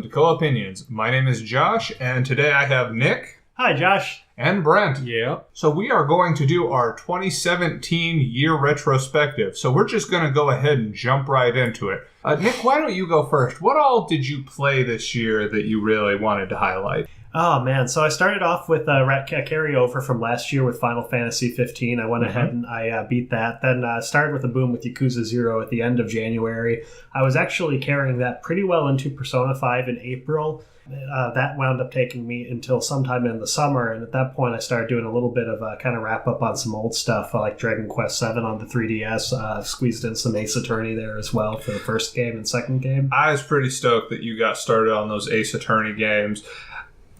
to Co-Opinions. My name is Josh, and today I have Nick. Hi, Josh. And Brent. Yeah. So we are going to do our 2017 year retrospective. So we're just going to go ahead and jump right into it. Nick, why don't you go first? What all did you play this year that you really wanted to highlight? Oh, man. So I started off with a carryover from last year with Final Fantasy 15. I went ahead and I beat that. Then started with a boom with Yakuza 0 at the end of January. I was actually carrying that pretty well into Persona 5 in April. That wound up taking me until sometime in the summer, and at that point I started doing a little bit of a kind of wrap up on some old stuff like Dragon Quest VII on the 3DS. Squeezed in some Ace Attorney there as well for the first game and second game. I was pretty stoked that you got started on those Ace Attorney games.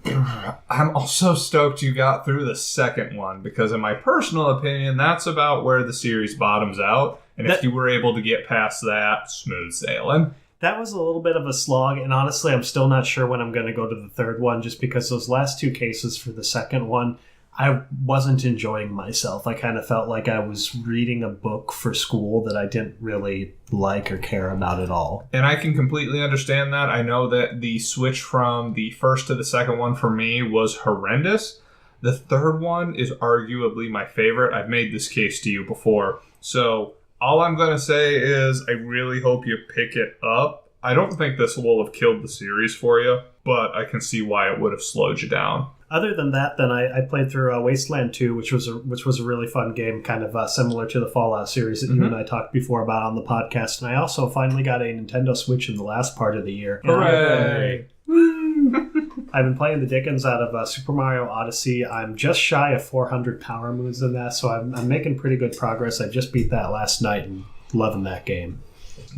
I'm also stoked you got through the second one, because in my personal opinion, that's about where the series bottoms out, and if you were able to get past that, smooth sailing. That was a little bit of a slog, and honestly, I'm still not sure when I'm going to go to the third one, just because those last two cases for the second one, I wasn't enjoying myself. I kind of felt like I was reading a book for school that I didn't really like or care about at all. And I can completely understand that. I know that the switch from the first to the second one for me was horrendous. The third one is arguably my favorite. I've made this case to you before. So all I'm going to say is I really hope you pick it up. I don't think this will have killed the series for you, but I can see why it would have slowed you down. Other than that, then I played through Wasteland 2, which was a really fun game, kind of similar to the Fallout series that you and I talked before about on the podcast. And I also finally got a Nintendo Switch in the last part of the year. Hooray! I've been playing the dickens out of Super Mario Odyssey. I'm just shy of 400 power moves in that, so I'm making pretty good progress. I just beat that last night and loving that game.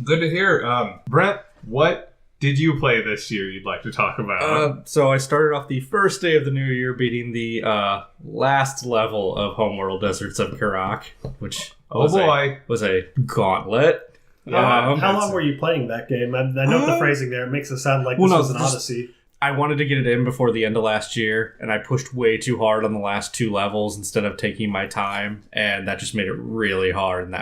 Good to hear. Brent, what did you play this year you'd like to talk about? So I started off the first day of the new year beating the last level of Homeworld Deserts of Karak, which was a gauntlet. How long were you playing that game? I know the phrasing there. It makes it sound like this was an Odyssey. I wanted to get it in before the end of last year, and I pushed way too hard on the last two levels instead of taking my time, and that just made it really hard, and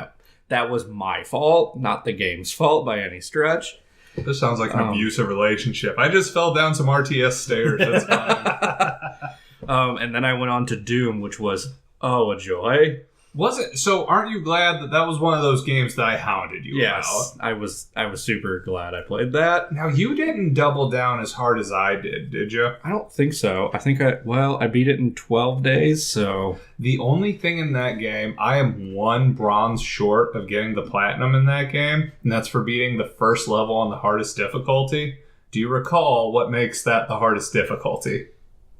that was my fault, not the game's fault by any stretch. This sounds like an abusive relationship. I just fell down some RTS stairs. That's fine. And then I went on to Doom, which was, a joy. Was it? So aren't you glad that was one of those games that I hounded you about? Yes, I was super glad I played that. Now, you didn't double down as hard as I did you? I don't think so. I think I beat it in 12 days, so... The only thing in that game, I am one bronze short of getting the platinum in that game, and that's for beating the first level on the hardest difficulty. Do you recall what makes that the hardest difficulty?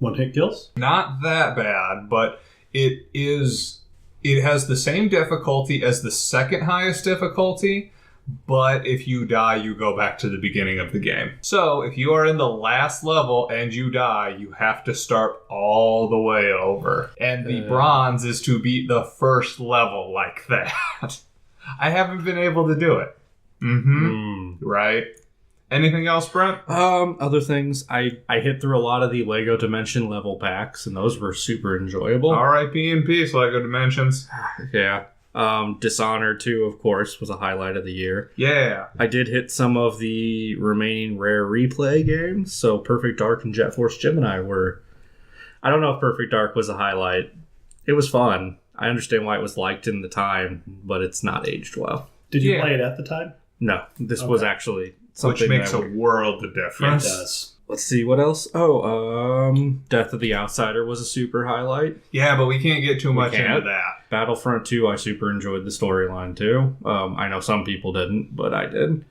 One-hit kills? Not that bad, but it has the same difficulty as the second highest difficulty, but if you die, you go back to the beginning of the game. So if you are in the last level and you die, you have to start all the way over. And the bronze is to beat the first level like that. I haven't been able to do it. Right? Anything else, Brent? Other things. I hit through a lot of the Lego Dimension level packs, and those were super enjoyable. R.I.P. in peace, Lego Dimensions. Yeah. Dishonored 2, of course, was a highlight of the year. Yeah. I did hit some of the remaining rare replay games, so Perfect Dark and Jet Force Gemini were... I don't know if Perfect Dark was a highlight. It was fun. I understand why it was liked in the time, but it's not aged well. Did you play it at the time? No, this was actually... Which makes a world of difference. It does. Let's see, what else? Death of the Outsider was a super highlight. Yeah, but we can't get too much into that. Battlefront 2, I super enjoyed the storyline too. I know some people didn't, but I did.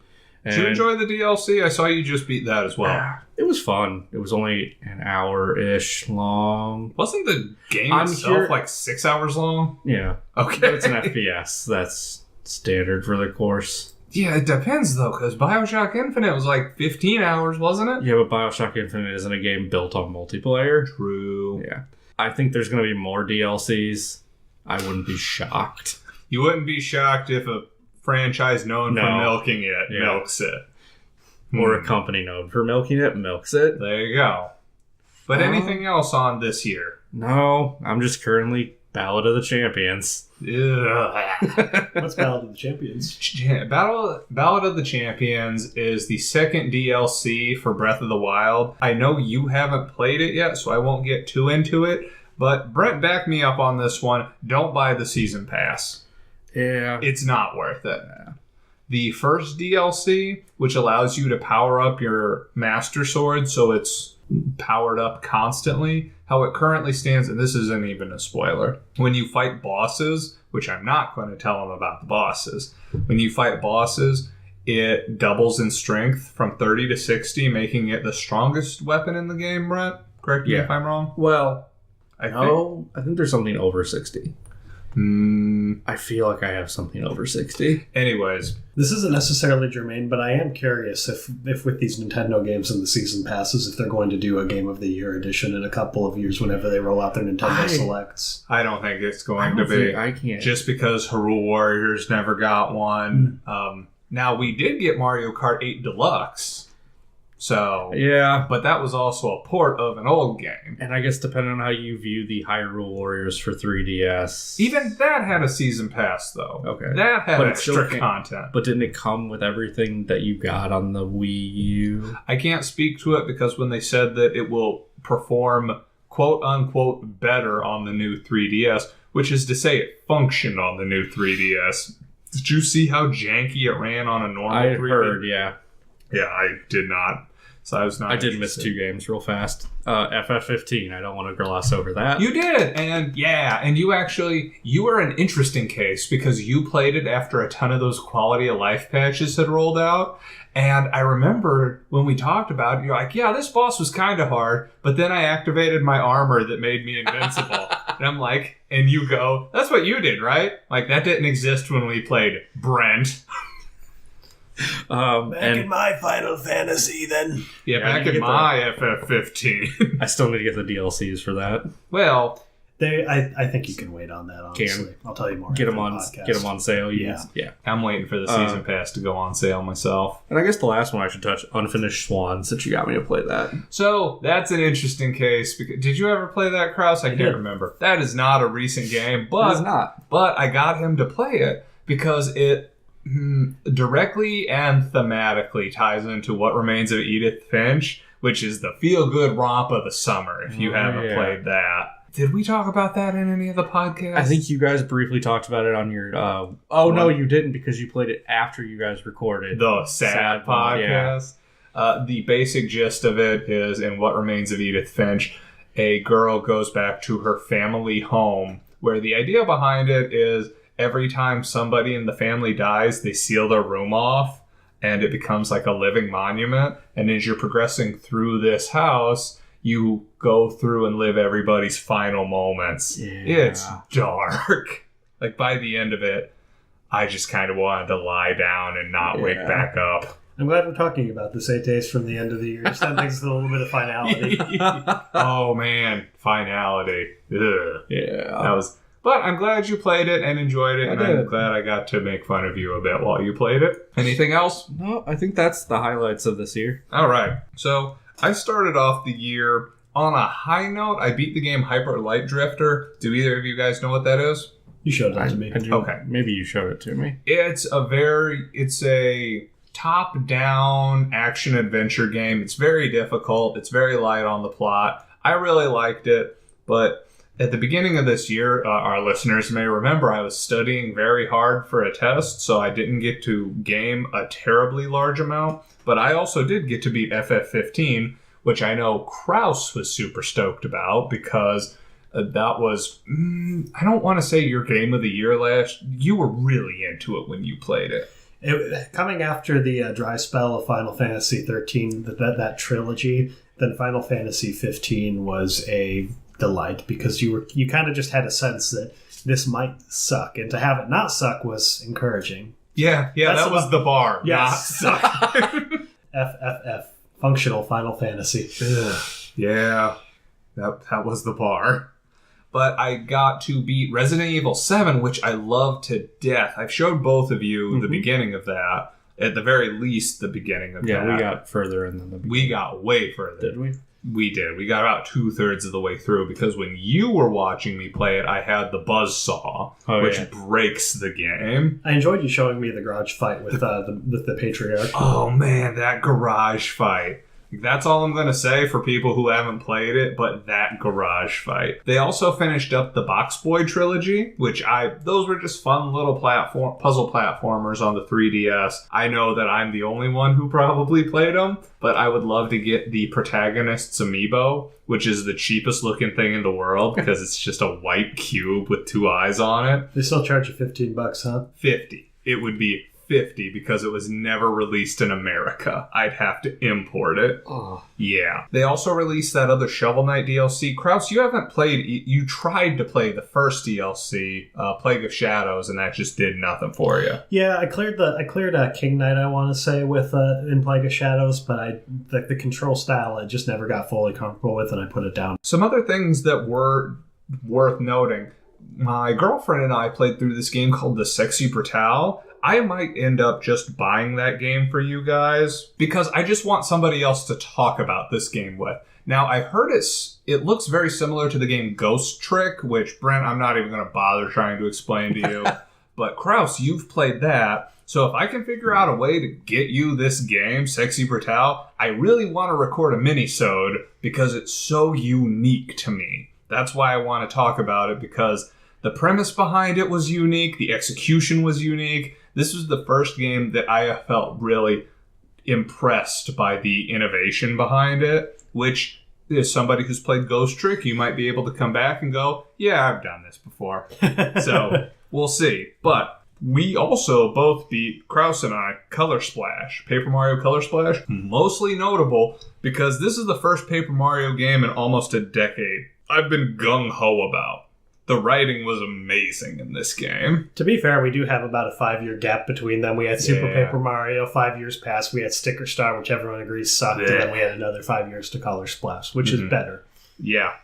Did you enjoy the DLC? I saw you just beat that as well. It was fun. It was only an hour-ish long. Wasn't the game itself like 6 hours long? Yeah. Okay. But it's an FPS. That's standard for the course. Yeah, it depends, though, because Bioshock Infinite was like 15 hours, wasn't it? Yeah, but Bioshock Infinite isn't a game built on multiplayer. True. Yeah. I think there's going to be more DLCs. I wouldn't be shocked. You wouldn't be shocked if a franchise known for milking it milks it. Or a company known for milking it milks it. There you go. But anything else on this year? No, I'm just currently Ballad of the Champions. What's Ballad of the Champions? Ballad of the Champions is the second DLC for Breath of the Wild. I know you haven't played it yet, so I won't get too into it. But Brent, back me up on this one. Don't buy the Season Pass. Yeah. It's not worth it. The first DLC, which allows you to power up your Master Sword so it's powered up constantly, how it currently stands, and this isn't even a spoiler, when you fight bosses, which I'm not going to tell them about the bosses, when you fight bosses, it doubles in strength from 30 to 60, making it the strongest weapon in the game, Brent. Correct me if I'm wrong. Well, I think there's something over 60. I feel like I have something over 60. Anyways. This isn't necessarily germane, but I am curious if with these Nintendo games and the season passes, if they're going to do a Game of the Year edition in a couple of years whenever they roll out their Nintendo Selects. I don't think it's going to be. I can't. Just because Hyrule Warriors never got one. Now, we did get Mario Kart 8 Deluxe. So, yeah, but that was also a port of an old game. And I guess depending on how you view the Hyrule Warriors for 3DS. Even that had a season pass, though. Okay. That had extra content. But didn't it come with everything that you got on the Wii U? I can't speak to it because when they said that it will perform quote-unquote better on the new 3DS, which is to say it functioned on the new 3DS. Did you see how janky it ran on a normal 3DS? I heard, yeah. Yeah, I did not. So I was not. I did miss 2 games real fast. FF15. I don't want to gloss over that. You did, and you were an interesting case because you played it after a ton of those quality of life patches had rolled out. And I remember when we talked about it, you're like, yeah, this boss was kind of hard, but then I activated my armor that made me invincible. And I'm like, and you go, that's what you did, right? Like, that didn't exist when we played Brent. Back in my Final Fantasy, then. Yeah, back in my FF15. I still need to get the DLCs for that. Well, I think you can wait on that, honestly. I'll tell you more. Get them on sale. Yeah. I'm waiting for the season pass to go on sale myself. And I guess the last one I should touch, Unfinished Swan, since you got me to play that. So, that's an interesting case. Did you ever play that, Krause? I can't remember. That is not a recent game, but it's not. But I got him to play it because it directly and thematically ties into What Remains of Edith Finch, which is the feel-good romp of the summer, if you haven't played that. Did we talk about that in any of the podcasts? I think you guys briefly talked about it on your... no, you didn't, because you played it after you guys recorded. The sad podcast. Yeah. The basic gist of it is, in What Remains of Edith Finch, a girl goes back to her family home, where the idea behind it is every time somebody in the family dies, they seal their room off, and it becomes like a living monument. And as you're progressing through this house, you go through and live everybody's final moments. Yeah. It's dark. Like, by the end of it, I just kind of wanted to lie down and not wake back up. I'm glad we're talking about this 8 days from the end of the year. Just that makes it a little bit of finality. Oh, man. Finality. Ugh. Yeah. That was... But I'm glad you played it and enjoyed it, and I'm glad I got to make fun of you a bit while you played it. Anything else? No, I think that's the highlights of this year. All right. So I started off the year on a high note. I beat the game Hyper Light Drifter. Do either of you guys know what that is? You showed that to me. Okay. Maybe you showed it to me. It's a top-down action-adventure game. It's very difficult. It's very light on the plot. I really liked it, but... At the beginning of this year, our listeners may remember I was studying very hard for a test, so I didn't get to game a terribly large amount. But I also did get to beat FF15, which I know Krause was super stoked about because that was, I don't want to say your game of the year last. You were really into it when you played it. Coming after the dry spell of Final Fantasy 13, that trilogy, then Final Fantasy 15 was a delight because you kind of just had a sense that this might suck, and to have it not suck was encouraging. Yeah, that was the bar. Yes. Not suck. FFF, functional Final Fantasy. Yeah, that was the bar. But I got to beat Resident Evil 7, which I love to death. I've showed both of you the beginning of that. At the very least, the beginning of that. Yeah, we got further in the beginning. We got way further. Did we? We did. We got about 2/3 of the way through because when you were watching me play it, I had the buzzsaw, which breaks the game. I enjoyed you showing me the garage fight with the Patriarch. Oh man, that garage fight. That's all I'm going to say for people who haven't played it, but that garage fight. They also finished up the Box Boy trilogy, those were just fun little puzzle platformers on the 3DS. I know that I'm the only one who probably played them, but I would love to get the protagonist's amiibo, which is the cheapest looking thing in the world because it's just a white cube with 2 eyes on it. They still charge you $15, huh? 50. It would be 50 because it was never released in America. I'd have to import it. Oh. Yeah. They also released that other Shovel Knight DLC. Kraus, you haven't played... You tried to play the first DLC, Plague of Shadows, and that just did nothing for you. Yeah, I cleared King Knight, I want to say, with in Plague of Shadows, but the control style I just never got fully comfortable with, and I put it down. Some other things that were worth noting. My girlfriend and I played through this game called The Sexy Brutale. I might end up just buying that game for you guys because I just want somebody else to talk about this game with. Now, I heard it looks very similar to the game Ghost Trick, which, Brent, I'm not even going to bother trying to explain to you. But, Kraus, you've played that. So if I can figure out a way to get you this game, Sexy Brutale, I really want to record a mini-sode because it's so unique to me. That's why I want to talk about it because the premise behind it was unique. The execution was unique. This was the first game that I felt really impressed by the innovation behind it, which as somebody who's played Ghost Trick, you might be able to come back and go, yeah, I've done this before. So we'll see. But we also both beat, Kraus and I, Color Splash, Paper Mario Color Splash. Mostly notable because this is the first Paper Mario game in almost a decade I've been gung-ho about. The writing was amazing in this game. To be fair, we do have about a 5-year gap between them. We had Super Paper Mario, 5 years passed. We had Sticker Star, which everyone agrees sucked. And then we had another 5 years to Color Splash, which is better. Yeah.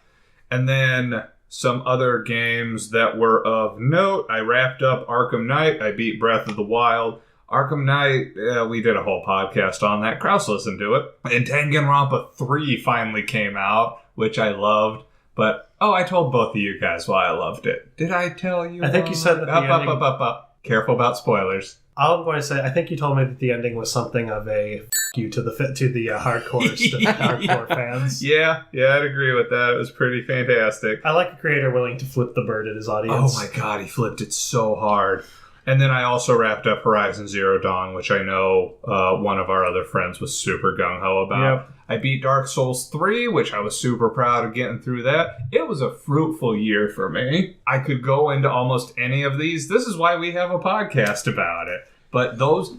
And then some other games that were of note. I wrapped up Arkham Knight. I beat Breath of the Wild. Arkham Knight, we did a whole podcast on that. Kraus listened to it. And Danganronpa 3 finally came out, which I loved. But, I told both of you guys why I loved it. Did I tell you? I think you said that the ending... Up. Careful about spoilers. I'm going to say, I think you told me that the ending was something of a you to the hardcore fans. Yeah, I'd agree with that. It was pretty fantastic. I like a creator willing to flip the bird at his audience. Oh my god, he flipped it so hard. And then I also wrapped up Horizon Zero Dawn, which I know one of our other friends was super gung-ho about. Yep. I beat Dark Souls 3, which I was super proud of getting through that. It was a fruitful year for me. I could go into almost any of these. This is why we have a podcast about it. But those,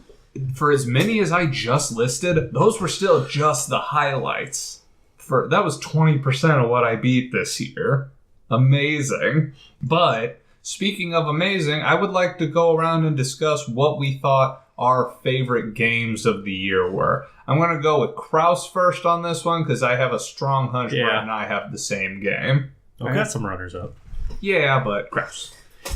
for as many as I just listed, those were still just the highlights. That was 20% of what I beat this year. Amazing. But speaking of amazing, I would like to go around and discuss what we thought our favorite games of the year were. I'm going to go with Kraus first on this one because I have a strong hunch Brett and I have the same game. Okay. I got some runners-up. Yeah, but Kraus.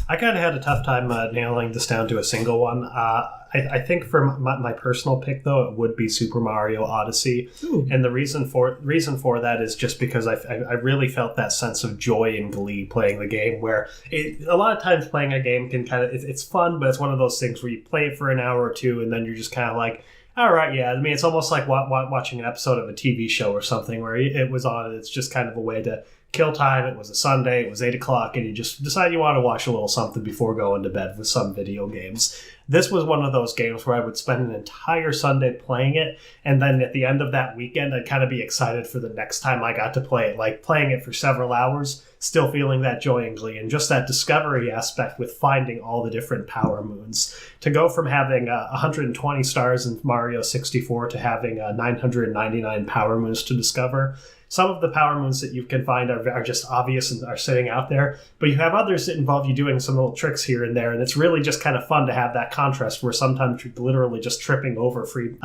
I kind of had a tough time nailing this down to a single one. I think for my personal pick, though, it would be Super Mario Odyssey. Ooh. And the reason for that is just because I really felt that sense of joy and glee playing the game, where a lot of times playing a game can kind of, it's fun, but it's one of those things where you play it for an hour or two and then you're just kind of like, all right, yeah. I mean, it's almost like watching an episode of a TV show or something where it was on and it's just kind of a way to kill time. It was a Sunday, it was 8 o'clock, and you just decide you want to watch a little something before going to bed with some video games. This was one of those games where I would spend an entire Sunday playing it, and then at the end of that weekend, I'd kind of be excited for the next time I got to play it, like playing it for several hours, still feeling that joy and glee, and just that discovery aspect with finding all the different power moons. To go from having 120 stars in Mario 64 to having 999 power moons to discover. Some of the power moons that you can find are just obvious and are sitting out there, but you have others that involve you doing some little tricks here and there, and it's really just kind of fun to have that contrast where sometimes you're literally just tripping over free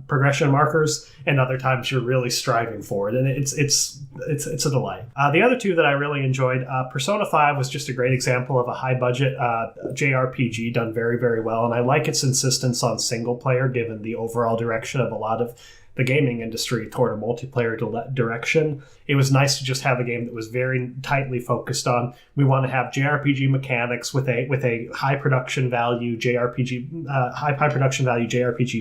progression markers, and other times you're really striving for it, and it's a delight. The other two that I really enjoyed, Persona 5 was just a great example of a high-budget JRPG done very, very well, and I like its insistence on single-player given the overall direction of a lot of the gaming industry toward a multiplayer direction, it was nice to just have a game that was very tightly focused on, we want to have JRPG mechanics with a high production value JRPG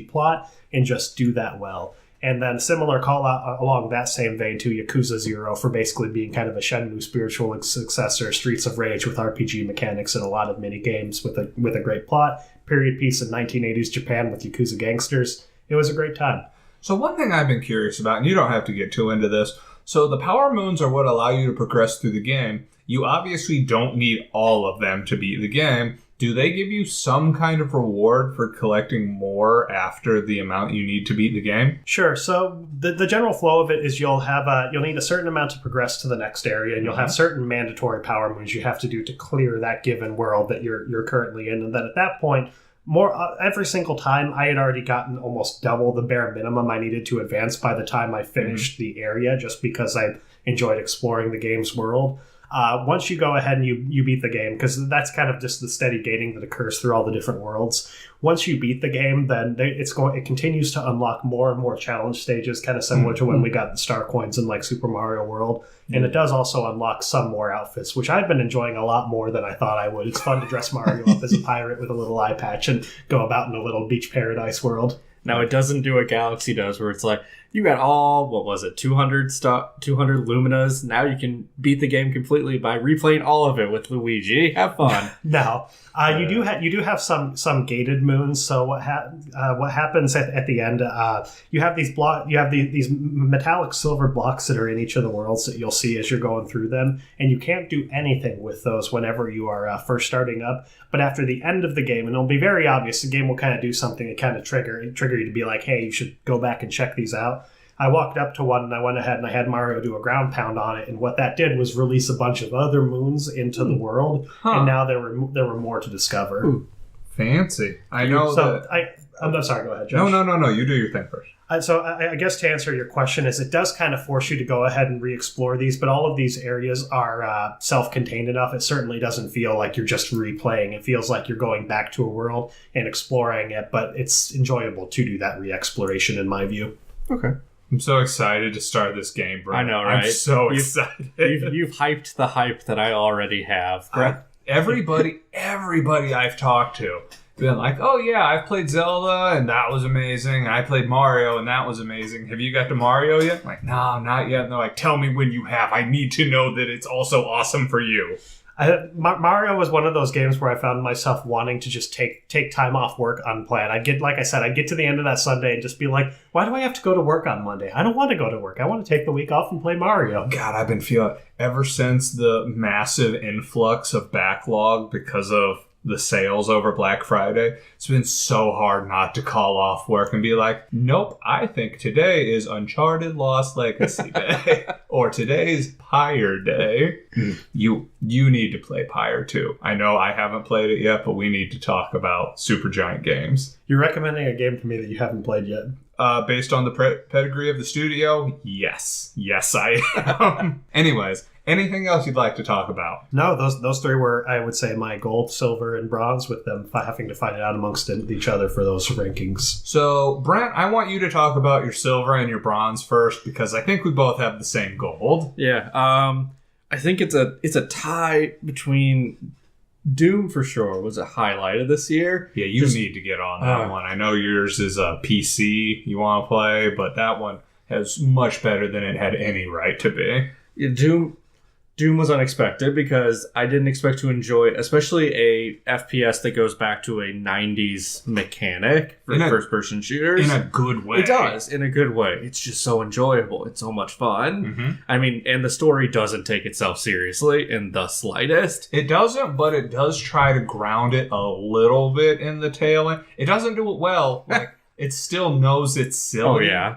plot, and just do that well. And then similar call out along that same vein to Yakuza 0 for basically being kind of a Shenmue spiritual successor, Streets of Rage with RPG mechanics and a lot of mini games with a great plot, period piece in 1980s Japan with Yakuza gangsters. It was a great time. So one thing I've been curious about, and you don't have to get too into this, so the power moons are what allow you to progress through the game. You obviously don't need all of them to beat the game. Do they give you some kind of reward for collecting more after the amount you need to beat the game? Sure. So the general flow of it is you'll need a certain amount to progress to the next area, and you'll have certain mandatory power moves you have to do to clear that given world that you're currently in. And then at that point, every single time I had already gotten almost double the bare minimum I needed to advance by the time I finished the area, just because I enjoyed exploring the game's world. Once you go ahead and you beat the game, because that's kind of just the steady gating that occurs through all the different worlds. Once you beat the game, then it continues to unlock more and more challenge stages, kind of similar to when we got the star coins in like Super Mario World. And it does also unlock some more outfits, which I've been enjoying a lot more than I thought I would. It's fun to dress Mario up as a pirate with a little eye patch and go about in a little beach paradise world. Now, it doesn't do what Galaxy does, where it's like, you got all, 200 Luminas. Now you can beat the game completely by replaying all of it with Luigi. Have fun. No. You do have some gated moons. So what happens at the end? You have these metallic silver blocks that are in each of the worlds that you'll see as you're going through them, and you can't do anything with those whenever you are first starting up. But after the end of the game, and it'll be very obvious, the game will kind of do something to kind of trigger you to be like, hey, you should go back and check these out. I walked up to one and I went ahead and I had Mario do a ground pound on it, and what that did was release a bunch of other moons into the world, and now there were more to discover. Ooh, fancy. I know. So I'm sorry. Go ahead, Josh. No. You do your thing first. So I guess to answer your question is, it does kind of force you to go ahead and re-explore these, but all of these areas are self-contained enough. It certainly doesn't feel like you're just replaying. It feels like you're going back to a world and exploring it, but it's enjoyable to do that re-exploration in my view. Okay. I'm so excited to start this game, bro. I know, right? I'm so excited. You've hyped the hype that I already have. Everybody I've talked to been like, oh yeah, I've played Zelda and that was amazing. I played Mario and that was amazing. Have you got to Mario yet? I'm like, no, not yet. And they're like, tell me when you have. I need to know that it's also awesome for you. Mario was one of those games where I found myself wanting to just take time off work unplanned. I'd get to the end of that Sunday and just be like, why do I have to go to work on Monday? I don't want to go to work. I want to take the week off and play Mario. God, I've been feeling, ever since the massive influx of backlog because of the sales over Black Friday, it's been so hard not to call off work and be like, nope, I think today is Uncharted Lost Legacy Day. Or today's Pyre Day. You need to play Pyre too. I know I haven't played it yet, but we need to talk about Supergiant Games. You're recommending a game to me that you haven't played yet? Based on the pedigree of the studio, yes. Yes, I am. Anyways, anything else you'd like to talk about? No, those three were, I would say, my gold, silver, and bronze, with them having to fight it out amongst each other for those rankings. So, Brent, I want you to talk about your silver and your bronze first, because I think we both have the same gold. Yeah, I think it's a tie between Doom, for sure, was a highlight of this year. Yeah, you need to get on that one. I know yours is a PC you want to play, but that one has much better than it had any right to be. Yeah, Doom was unexpected because I didn't expect to enjoy, especially a FPS that goes back to a 90s mechanic for first-person shooters. In a good way. It does, in a good way. It's just so enjoyable. It's so much fun. Mm-hmm. I mean, and the story doesn't take itself seriously in the slightest. It doesn't, but it does try to ground it a little bit in the tail end. It doesn't do it well. Like, it still knows it's silly. Oh, yeah.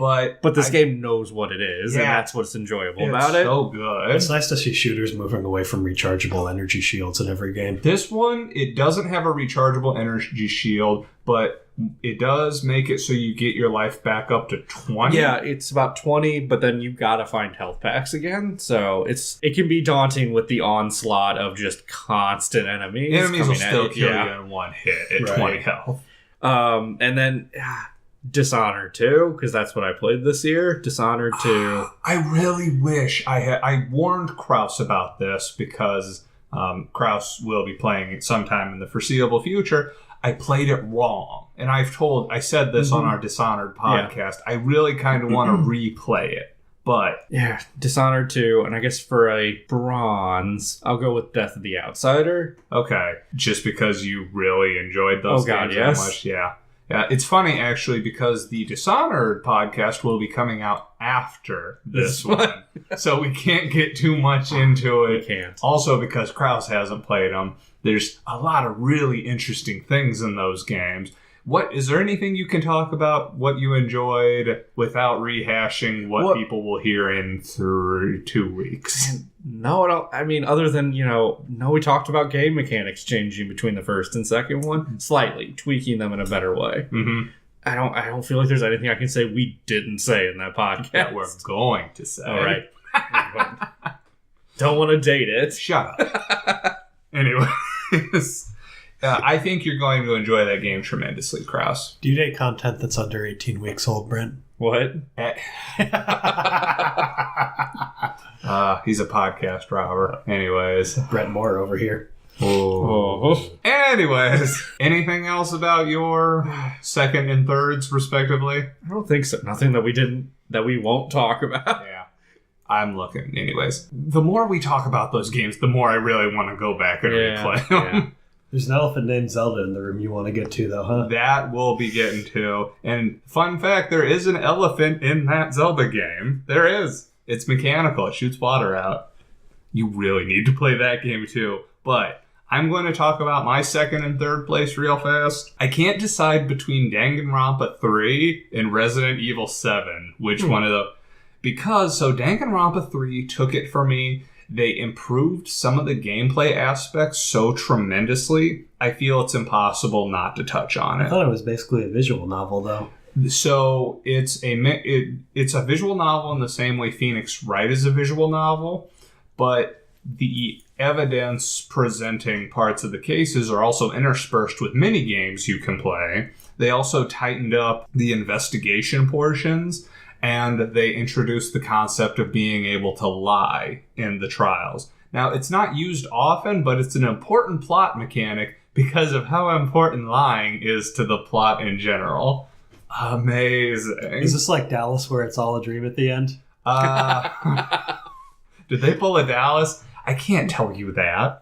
But this game knows what it is, and that's what's enjoyable about it. It's so good. It's nice to see shooters moving away from rechargeable energy shields in every game. This one, it doesn't have a rechargeable energy shield, but it does make it so you get your life back up to 20. Yeah, it's about 20, but then you gotta find health packs again. So it can be daunting with the onslaught of just constant enemies. Enemies will still kill you in one hit at 20 health. And then Dishonored 2, because that's what I played this year. Dishonored 2. I really wish I warned Kraus about this because Kraus will be playing it sometime in the foreseeable future. I played it wrong. And I said this on our Dishonored podcast. Yeah. I really kind of want to replay it. But yeah, Dishonored 2, and I guess for a bronze, I'll go with Death of the Outsider. Okay. Just because you really enjoyed those games so much. Yeah. Yeah, it's funny, actually, because the Dishonored podcast will be coming out after this one. So we can't get too much into it. We can't. Also, because Kraus hasn't played them, there's a lot of really interesting things in those games. Is there anything you can talk about what you enjoyed without rehashing what people will hear in 2 weeks? No, I mean, other than, we talked about game mechanics changing between the first and second one, slightly tweaking them in a better way. Mm-hmm. I don't feel like there's anything I can say we didn't say in that podcast. That we're going to say. All right. Don't want to date it. Shut up. Anyways. I think you're going to enjoy that game tremendously, Kraus. Do you date content that's under 18 weeks old, Brent? What? He's a podcast robber. Anyways. Brent Moore over here. Oh. Anyways, anything else about your second and thirds, respectively? I don't think so. Nothing that we won't talk about. Yeah. I'm looking. Anyways, the more we talk about those games, the more I really want to go back and replay them. Yeah. There's an elephant named Zelda in the room you want to get to, though, huh? That we'll be getting to. And fun fact, there is an elephant in that Zelda game. There is. It's mechanical. It shoots water out. You really need to play that game, too. But I'm going to talk about my second and third place real fast. I can't decide between Danganronpa 3 and Resident Evil 7, which one of the... Because, Danganronpa 3 took it for me. They improved some of the gameplay aspects so tremendously, I feel it's impossible not to touch on it. I thought it was basically a visual novel, though. So it's a visual novel in the same way Phoenix Wright is a visual novel, but the evidence presenting parts of the cases are also interspersed with mini games you can play. They also tightened up the investigation portions, and they introduced the concept of being able to lie in the trials. Now, it's not used often, but it's an important plot mechanic because of how important lying is to the plot in general. Amazing. Is this like Dallas where it's all a dream at the end? Did they pull a Dallas? I can't tell you that.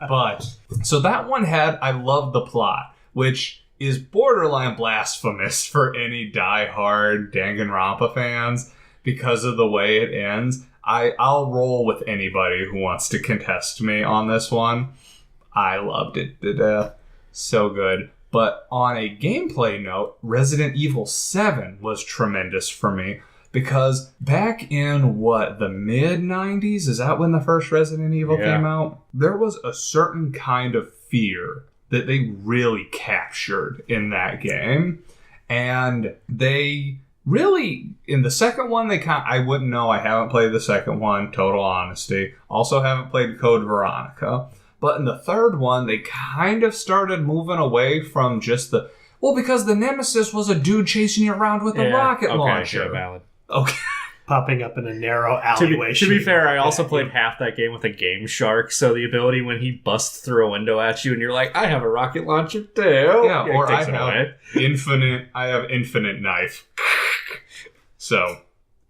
But, so that one I love the plot, which is borderline blasphemous for any die-hard Danganronpa fans because of the way it ends. I'll roll with anybody who wants to contest me on this one. I loved it to death. So good. But on a gameplay note, Resident Evil 7 was tremendous for me because back in, the mid-90s? Is that when the first Resident Evil came out? There was a certain kind of fear that they really captured in that game. And they really, in the second one, I wouldn't know. I haven't played the second one, total honesty. Also haven't played Code Veronica. But in the third one, they kind of started moving away from just because the Nemesis was a dude chasing you around with a rocket launcher. Sure, valid. Okay. Popping up in a narrow alleyway. To be fair, I also played half that game with a Game Shark, so the ability when he busts through a window at you and you're like, I have a rocket launcher too. Yeah, or I have infinite knife. So,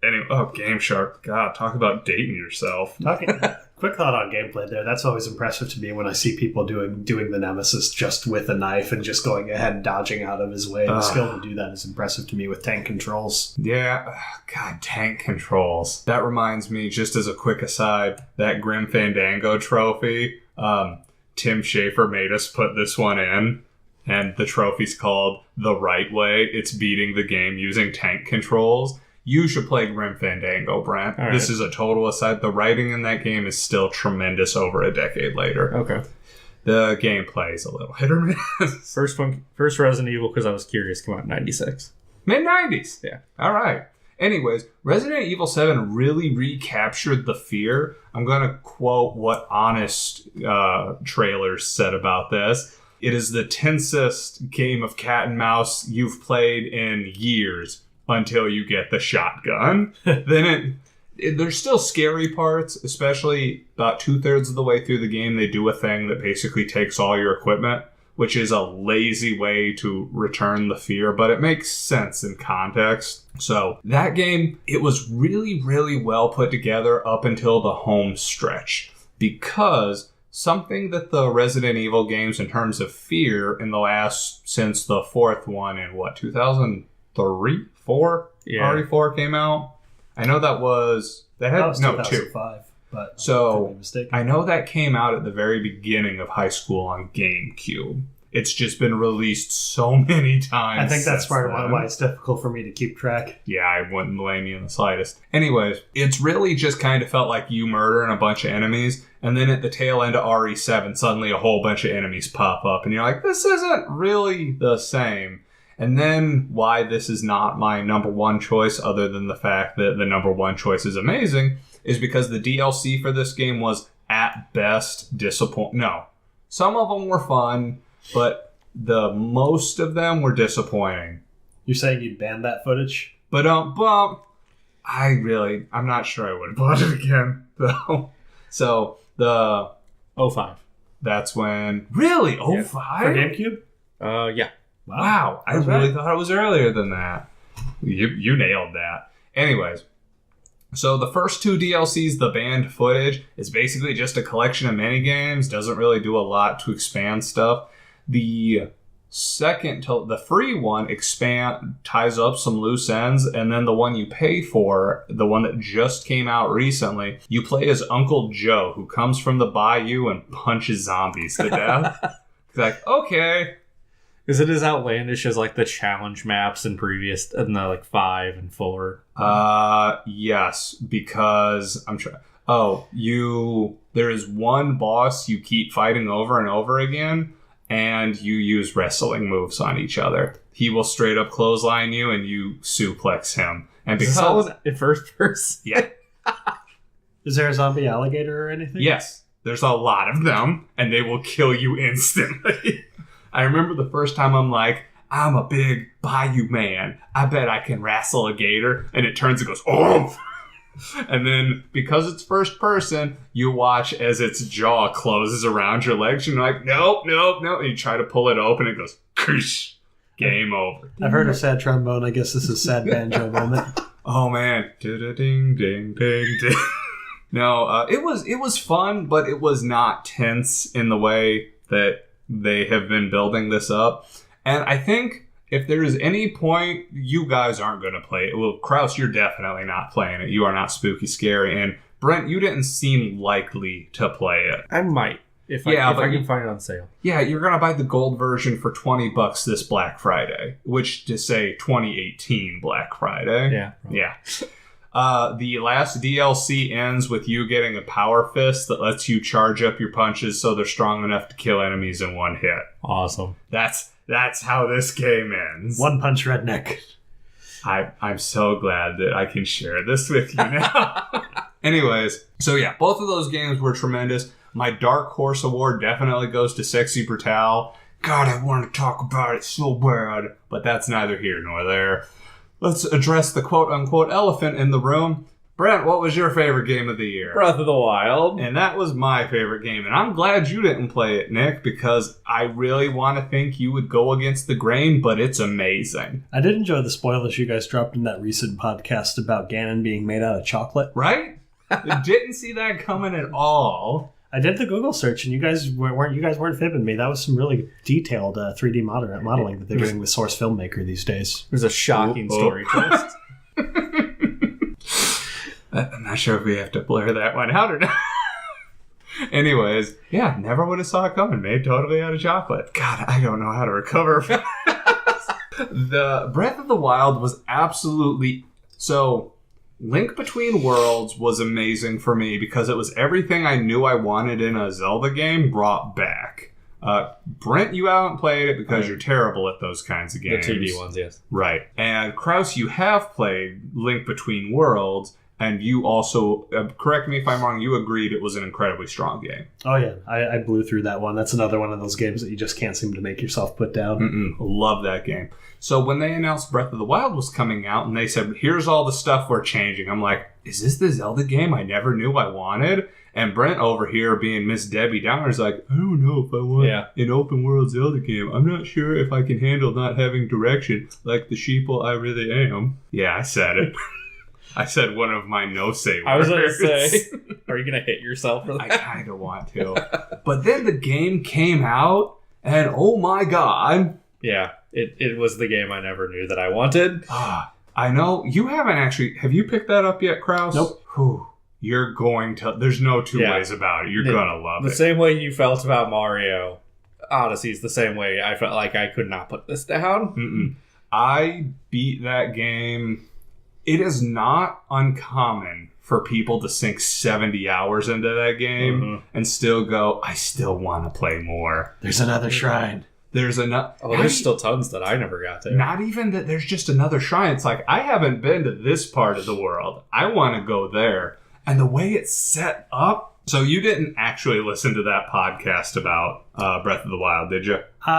anyway, Game Shark. God, talk about dating yourself. Quick thought on gameplay there. That's always impressive to me when I see people doing the Nemesis just with a knife and just going ahead and dodging out of his way. The skill to do that is impressive to me with tank controls. Yeah. God, tank controls. That reminds me, just as a quick aside, that Grim Fandango trophy, Tim Schafer made us put this one in, and the trophy's called The Right Way. It's beating the game using tank controls. You should play Grim Fandango, Brent. Right. This is a total aside. The writing in that game is still tremendous over a decade later. Okay. The gameplay is a little hit or miss. First Resident Evil, because I was curious, came out in 96. Mid-90s. Yeah. All right. Anyways, Resident Evil 7 really recaptured the fear. I'm going to quote what Honest trailers said about this. It is the tensest game of cat and mouse you've played in years until you get the shotgun. Then there's still scary parts, especially about 2/3 of the way through the game. They do a thing that basically takes all your equipment, which is a lazy way to return the fear, but it makes sense in context. So that game, it was really, really well put together up until the home stretch, because something that the Resident Evil games in terms of fear in the last, since the fourth one in 2003, 4? Yeah. RE4 came out. I know that was 2005, but so I could be mistaken. I know that came out at the very beginning of high school on GameCube. It's just been released so many times. I think that's since part of then. why it's difficult for me to keep track. Yeah, I wouldn't blame you in the slightest. Anyways, it's really just kind of felt like you murdering a bunch of enemies, and then at the tail end of RE7, suddenly a whole bunch of enemies pop up, and you're like, this isn't really the same. And then why this is not my number one choice, other than the fact that the number one choice is amazing, is because the DLC for this game was at best disappointing. No, some of them were fun, but the most of them were disappointing. You're saying you'd ban that footage? But I'm not sure I would have bought it again, though. So the 05. that's when really For 05? GameCube? Yeah. Wow, I That's really right. thought it was earlier than that. You nailed that. Anyways, so the first two DLCs, the banned footage, is basically just a collection of minigames. Doesn't really do a lot to expand stuff. The the free one ties up some loose ends, and then the one you pay for, the one that just came out recently, you play as Uncle Joe, who comes from the bayou and punches zombies to death. It's like, okay. Is it as outlandish as like the challenge maps in previous, in the like 5 and 4? Yes, because I'm trying. There is one boss you keep fighting over and over again, and you use wrestling moves on each other. He will straight up clothesline you, and you suplex him. And Is this all in first person? yeah, Is there a zombie alligator or anything? yes, there's a lot of them, and they will kill you instantly. I remember the first time I'm like, I'm a big bayou man. I bet I can wrestle a gator. And it turns and goes, oh! And then because it's first person, you watch as its jaw closes around your legs. And you're like, nope. And you try to pull it open. And it goes, koosh. Game over. I've heard of sad trombone. I guess this is sad banjo moment. Oh, man. Ding, ding, ding, ding. No, it was fun, but it was not tense in the way that they have been building this up. And I think if there is any point you guys aren't going to play it, well, Kraus, you're definitely not playing it. You are not spooky scary. And Brent, you didn't seem likely to play it. I might. If I can find it on sale. Yeah, you're going to buy the gold version for $20 this Black Friday, which to say 2018 Black Friday. Yeah. Probably. Yeah. The last DLC ends with you getting a power fist that lets you charge up your punches so they're strong enough to kill enemies in one hit. Awesome. That's how this game ends. One punch redneck. I'm so glad that I can share this with you now. Anyways, so yeah, both of those games were tremendous. My Dark Horse Award definitely goes to Sexy Brutale. God, I want to talk about it so bad, but that's neither here nor there. Let's address the quote-unquote elephant in the room. Brent, what was your favorite game of the year? Breath of the Wild. And that was my favorite game. And I'm glad you didn't play it, Nick, because I really want to think you would go against the grain, but it's amazing. I did enjoy the spoilers you guys dropped in that recent podcast about Ganon being made out of chocolate. Right? Didn't see that coming at all. I did the Google search, and you guys weren't fibbing me. That was some really detailed 3D modeling that they're doing with Source Filmmaker these days. It was a shocking story twist. I'm not sure if we have to blur that one out or not. Anyways, yeah, never would have saw it coming. Made totally out of chocolate. God, I don't know how to recover from The Breath of the Wild was absolutely... So, Link Between Worlds was amazing for me because it was everything I knew I wanted in a Zelda game brought back. Brent, you haven't played it because you're terrible at those kinds of games. The 2D ones, yes. Right. And Kraus, you have played Link Between Worlds, And you also, correct me if I'm wrong, you agreed it was an incredibly strong game. Oh, yeah. I blew through that one. That's another one of those games that you just can't seem to make yourself put down. Love that game. So when they announced Breath of the Wild was coming out and they said, here's all the stuff we're changing, I'm like, is this the Zelda game I never knew I wanted? And Brent over here, being Miss Debbie Downer, is like, I don't know if I want an open world Zelda game. I'm not sure if I can handle not having direction like the sheeple I really am. Yeah, I said it. I said one of my no-say words. I was going to say, are you going to hit yourself for that? I kind of want to. But then the game came out, and oh my god. Yeah, it was the game I never knew that I wanted. I know. You haven't actually... Have you picked that up yet, Kraus? Nope. Whew. You're going to... There's no two ways about it. You're going to love it. The same way you felt about Mario Odyssey is the same way I felt like I could not put this down. I beat that game... It is not uncommon for people to sink 70 hours into that game and still go, I still want to play more. There's another shrine. There's there's still tons that I never got to. Not even that there's just another shrine. It's like, I haven't been to this part of the world. I want to go there. And the way it's set up... So you didn't actually listen to that podcast about Breath of the Wild, did you?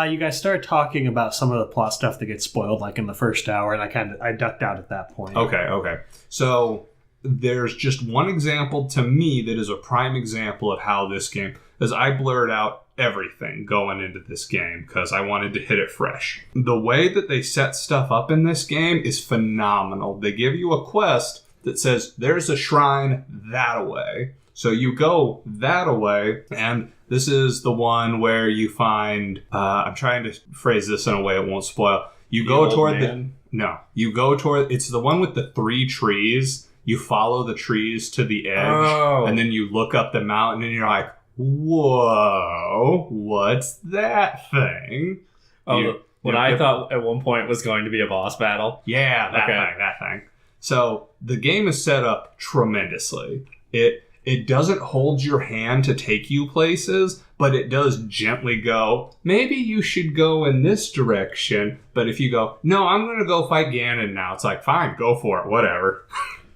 You guys started talking about some of the plot stuff that gets spoiled like in the first hour, and I ducked out at that point. Okay. So there's just one example to me that is a prime example of how this game... Because I blurred out everything going into this game because I wanted to hit it fresh. The way that they set stuff up in this game is phenomenal. They give you a quest that says, there's a shrine that-a-way. So you go that-a-way, and this is the one where you find... I'm trying to phrase this in a way it won't spoil. You go toward the... No. You go toward... It's the one with the 3 trees. You follow the trees to the edge, and then you look up the mountain, and you're like, whoa, what's that thing? I thought at one point was going to be a boss battle. Yeah, that thing. So the game is set up tremendously. It doesn't hold your hand to take you places, but it does gently go, maybe you should go in this direction. But if you go, no, I'm going to go fight Ganon now, it's like, fine, go for it, whatever.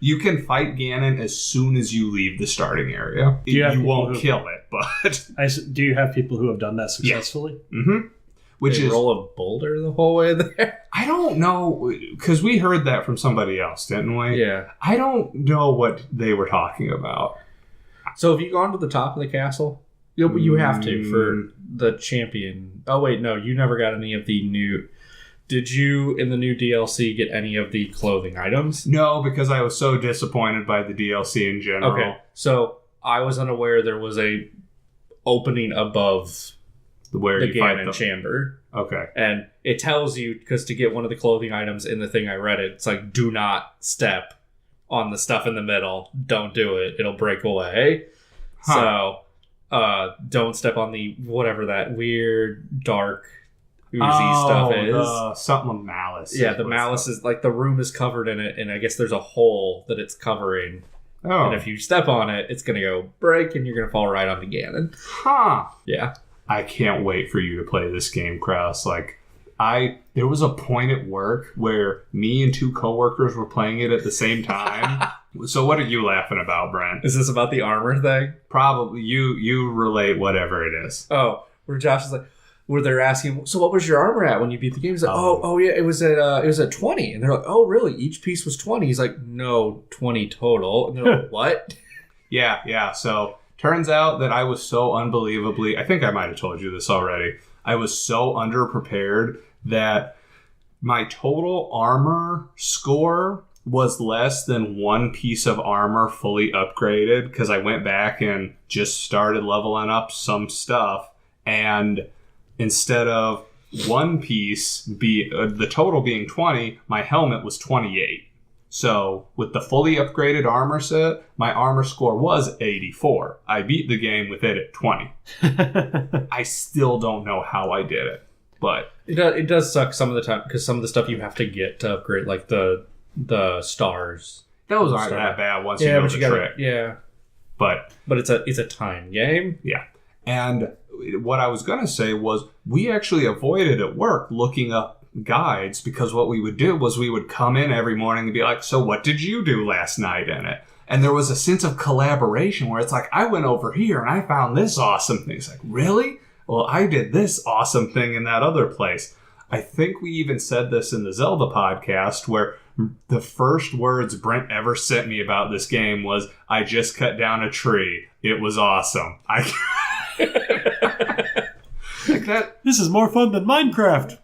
You can fight Ganon as soon as you leave the starting area. You won't kill it, but... Do you have people who have done that successfully? Yeah. Which they roll a boulder the whole way there? I don't know, because we heard that from somebody else, didn't we? Yeah. I don't know what they were talking about. So have you gone to the top of the castle? You have to for the champion. Oh, wait, no, you never got any of the new... Did you, in the new DLC, get any of the clothing items? No, because I was so disappointed by the DLC in general. Okay, so I was unaware there was a opening above where the you fight Ganon chamber. Okay. And it tells you, because to get one of the clothing items in the thing I read it's like, do not step on the stuff in the middle. Don't do it. It'll break away. So, don't step on the, whatever that weird, dark... oozy stuff is. Something with malice. Yeah, the malice is like the room is covered in it, and I guess there's a hole that it's covering. Oh. And if you step on it, it's going to go break, and you're going to fall right on the Ganon. Yeah. I can't wait for you to play this game, Kraus. There was a point at work where me and 2 coworkers were playing it at the same time. So what are you laughing about, Brent? Is this about the armor thing? Probably. You relate whatever it is. Oh, where Josh is like... Where they're asking, so what was your armor at when you beat the game? He's like, oh yeah, it was at 20. And they're like, oh really? Each piece was 20. He's like, no, 20 total. And they're like, what? Yeah. So turns out that I was so unbelievably, I think I might have told you this already. I was so underprepared that my total armor score was less than 1 piece of armor fully upgraded because I went back and just started leveling up some stuff, and instead of 1 piece, the total being 20, my helmet was 28. So with the fully upgraded armor set, my armor score was 84. I beat the game with it at 20. I still don't know how I did it, but it does suck some of the time because some of the stuff you have to get to upgrade, like the stars. Those aren't that bad once you know the trick. Yeah, but it's a time game. Yeah, and what I was going to say was we actually avoided at work looking up guides because what we would do was we would come in every morning and be like, so what did you do last night in it? And there was a sense of collaboration where it's like, I went over here and I found this awesome thing. It's like, really? Well, I did this awesome thing in that other place. I think we even said this in the Zelda podcast where the first words Brent ever sent me about this game was, I just cut down a tree. It was awesome. Like that. This is more fun than Minecraft.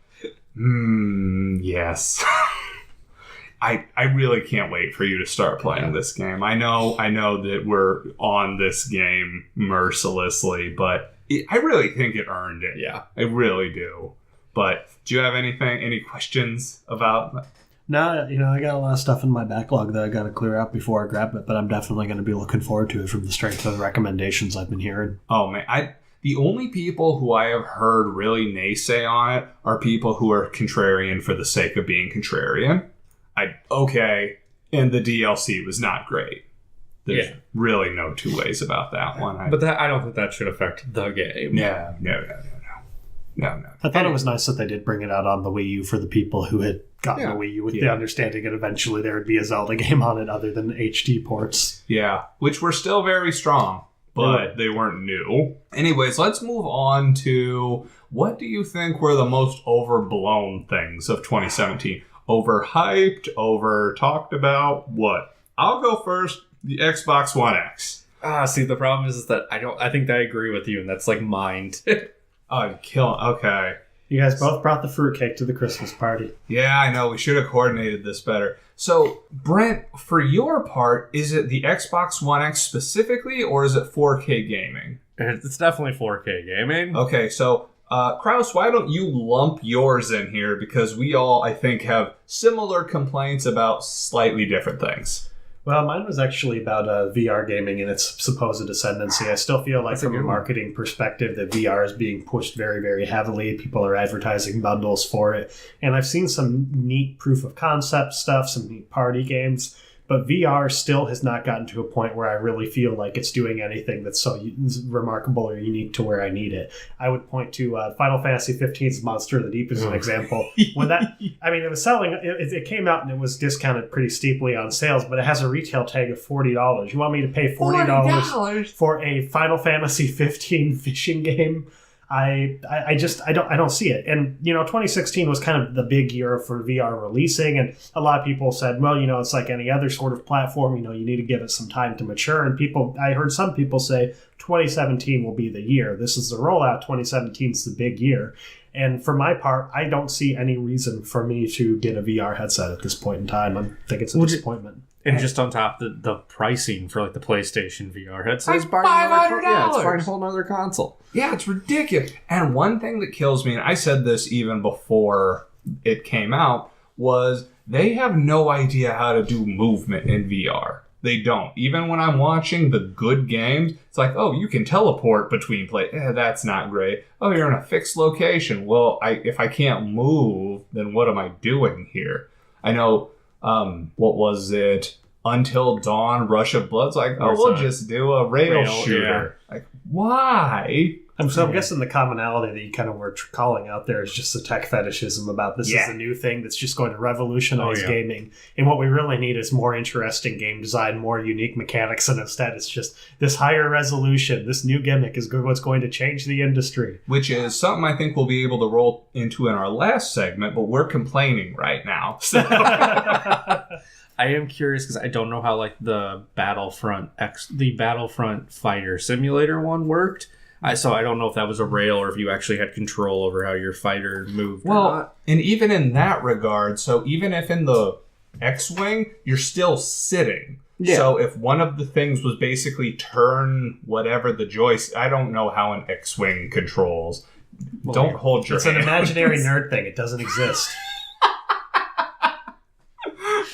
Yes. I really can't wait for you to start playing this game. I know that we're on this game mercilessly, but I really think it earned it. Yeah. I really do. But do you have any questions about... No, I got a lot of stuff in my backlog that I got to clear out before I grab it, but I'm definitely going to be looking forward to it from the strength of the recommendations I've been hearing. Oh, man. The only people who I have heard really naysay on it are people who are contrarian for the sake of being contrarian. And the DLC was not great. There's really no two ways about that one. But I don't think that should affect the game. No. I thought it was nice that they did bring it out on the Wii U for the people who had gotten the Wii U with the understanding that eventually there would be a Zelda game on it other than HD ports. Yeah, which were still very strong, but they weren't new. Anyways, let's move on to what do you think were the most overblown things of 2017? Overhyped, over talked about, what? I'll go first, the Xbox One X. See, the problem is that I think I agree with you, and that's like mind. Oh, okay. You guys both brought the fruitcake to the Christmas party. Yeah, I know. We should have coordinated this better. So, Brent, for your part, is it the Xbox One X specifically, or is it 4K gaming? It's definitely 4K gaming. Okay, so, Kraus, why don't you lump yours in here? Because we all, I think, have similar complaints about slightly different things. Well, mine was actually about VR gaming and its supposed ascendancy. I still feel like from a marketing perspective that VR is being pushed very, very heavily. People are advertising bundles for it. And I've seen some neat proof of concept stuff, some neat party games. But VR still has not gotten to a point where I really feel like it's doing anything that's so remarkable or unique to where I need it. I would point to Final Fantasy 15's Monster of the Deep as an example. When it was selling, it came out and it was discounted pretty steeply on sales, but it has a retail tag of $40. You want me to pay $40 for a Final Fantasy 15 fishing game? I don't see it. And 2016 was kind of the big year for VR releasing, and a lot of people said, well, it's like any other sort of platform, you need to give it some time to mature. And I heard some people say 2017 will be the year. This is the rollout. 2017 is the big year. And for my part, I don't see any reason for me to get a VR headset at this point in time. I think it's a disappointment. And just on top, the pricing for like the PlayStation VR headset is $500. Yeah, it's buying a whole other console. Yeah, it's ridiculous. And one thing that kills me, and I said this even before it came out, was they have no idea how to do movement in VR. They don't. Even when I'm watching the good games, it's like, oh, you can teleport between that's not great. Oh, you're in a fixed location. Well, if I can't move, then what am I doing here? I know, what was it? Until Dawn, Rush of Blood's like, oh, we'll just do a rail shooter. Yeah. Like, why? I'm guessing the commonality that you kind of were calling out there is just the tech fetishism about this is a new thing that's just going to revolutionize gaming. And what we really need is more interesting game design, more unique mechanics, and instead it's just this higher resolution. This new gimmick is what's going to change the industry. Which is something I think we'll be able to roll into in our last segment, but we're complaining right now. So. I am curious because I don't know how like the Battlefront Fighter Simulator one worked. So I don't know if that was a rail or if you actually had control over how your fighter moved. Well, and even in that regard, so even if in the X-Wing, you're still sitting. Yeah. So if one of the things was basically turn whatever the joystick, I don't know how an X-Wing controls. Well, don't hold your hand. It's an imaginary nerd thing. It doesn't exist.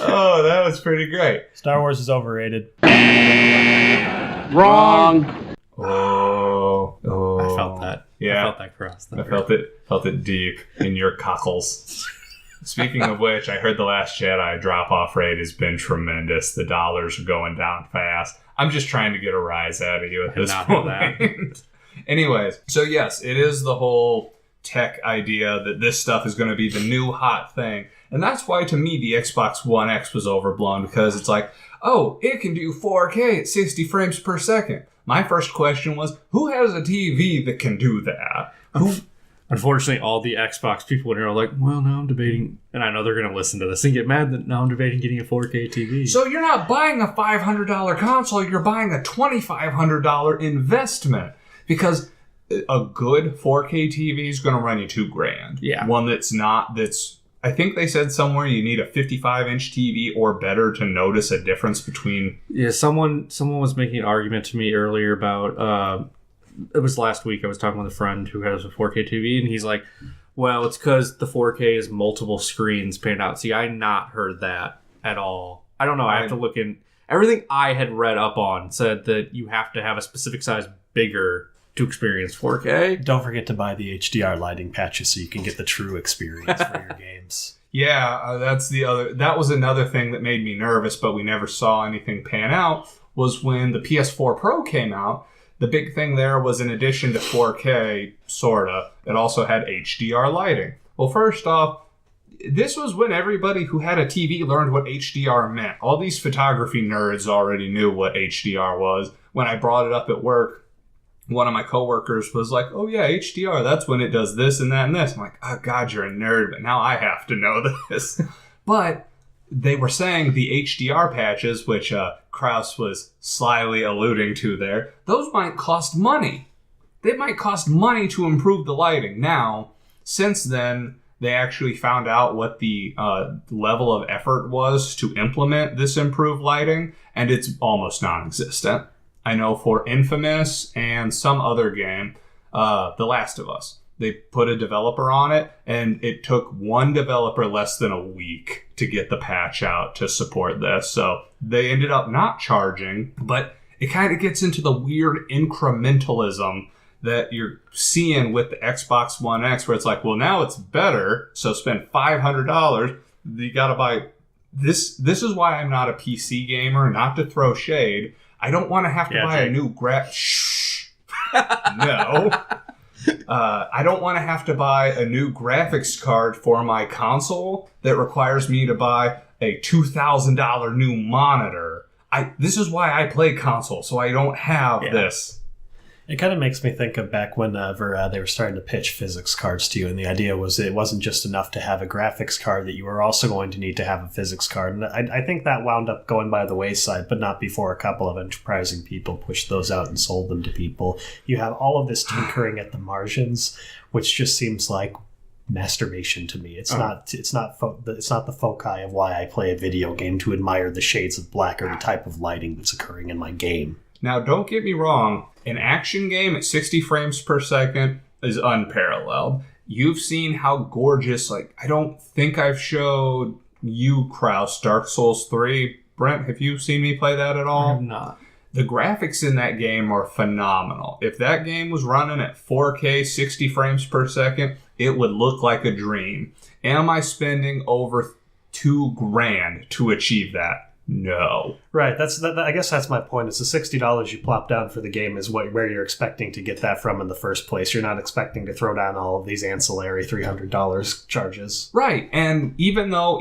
Oh, that was pretty great. Star Wars is overrated. Wrong. Oh. I felt that. Yeah. I felt that cross. I felt it deep in your cockles. Speaking of which, I heard The Last Jedi drop-off rate has been tremendous. The dollars are going down fast. I'm just trying to get a rise out of you at this point. Anyways, so yes, it is the whole tech idea that this stuff is going to be the new hot thing. And that's why, to me, the Xbox One X was overblown, because it's like, oh, it can do 4K at 60 frames per second. My first question was, who has a TV that can do that? Unfortunately, all the Xbox people in here are like, well, now I'm debating, and I know they're going to listen to this and get mad that now I'm debating getting a 4K TV. So you're not buying a $500 console, you're buying a $2,500 investment. Because a good 4K TV is going to run you $2,000. Yeah. One that's I think they said somewhere you need a 55-inch TV or better to notice a difference between... Yeah, someone was making an argument to me earlier about... it was last week. I was talking with a friend who has a 4K TV, and he's like, well, it's because the 4K is multiple screens panned out. See, I not heard that at all. I don't know. I have to look in... Everything I had read up on said that you have to have a specific size bigger to experience 4K. Don't forget to buy the HDR lighting patches so you can get the true experience for your games. Yeah, that was another thing that made me nervous, but we never saw anything pan out, was when the PS4 Pro came out. The big thing there was, in addition to 4K, sorta, it also had HDR lighting. Well, first off, this was when everybody who had a TV learned what HDR meant. All these photography nerds already knew what HDR was. When I brought it up at work, one of my coworkers was like, oh yeah, HDR, that's when it does this and that and this. I'm like, oh God, you're a nerd, but now I have to know this. But they were saying the HDR patches, which Kraus was slyly alluding to there, those might cost money. They might cost money to improve the lighting. Now, since then, they actually found out what the level of effort was to implement this improved lighting, and it's almost non-existent. I know for Infamous and some other game, The Last of Us, they put a developer on it, and it took one developer less than a week to get the patch out to support this. So they ended up not charging, but it kind of gets into the weird incrementalism that you're seeing with the Xbox One X, where it's like, well, now it's better, so spend $500. You got to buy this. This is why I'm not a PC gamer, not to throw shade. I don't want to have to buy a new No. I don't want to have to buy a new graphics card for my console that requires me to buy a $2,000 new monitor. This is why I play console, so I don't have this. It kind of makes me think of back whenever they were starting to pitch physics cards to you, and the idea was it wasn't just enough to have a graphics card, that you were also going to need to have a physics card. And I think that wound up going by the wayside, but not before a couple of enterprising people pushed those out and sold them to people. You have all of this tinkering at the margins, which just seems like masturbation to me. It's not the foci of why I play a video game, to admire the shades of black or the type of lighting that's occurring in my game. Now, don't get me wrong. An action game at 60 frames per second is unparalleled. You've seen how gorgeous, I don't think I've showed you, Kraus, Dark Souls 3. Brent, have you seen me play that at all? I have not. The graphics in that game are phenomenal. If that game was running at 4K, 60 frames per second, it would look like a dream. Am I spending over $2,000 to achieve that? No. Right. I guess that's my point. It's the $60 you plop down for the game is where you're expecting to get that from in the first place. You're not expecting to throw down all of these ancillary $300 charges. Right. And even though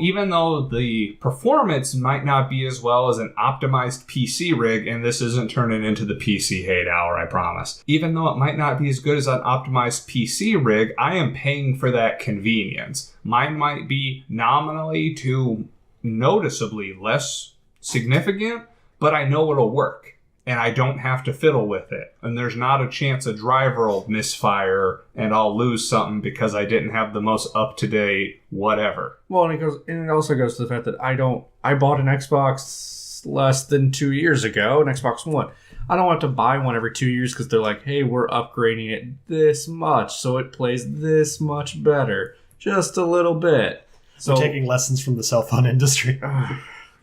the performance might not be as well as an optimized PC rig, and this isn't turning into the PC hate hour, I promise. Even though it might not be as good as an optimized PC rig, I am paying for that convenience. Mine might be nominally to noticeably less significant, but I know it'll work, and I don't have to fiddle with it. And there's not a chance a driver will misfire and I'll lose something because I didn't have the most up-to-date whatever. Well, and it also goes to the fact that I bought an Xbox less than 2 years ago, an Xbox One. I don't want to buy one every 2 years because they're like, hey, we're upgrading it this much, so it plays this much better. Just a little bit. So we're taking lessons from the cell phone industry.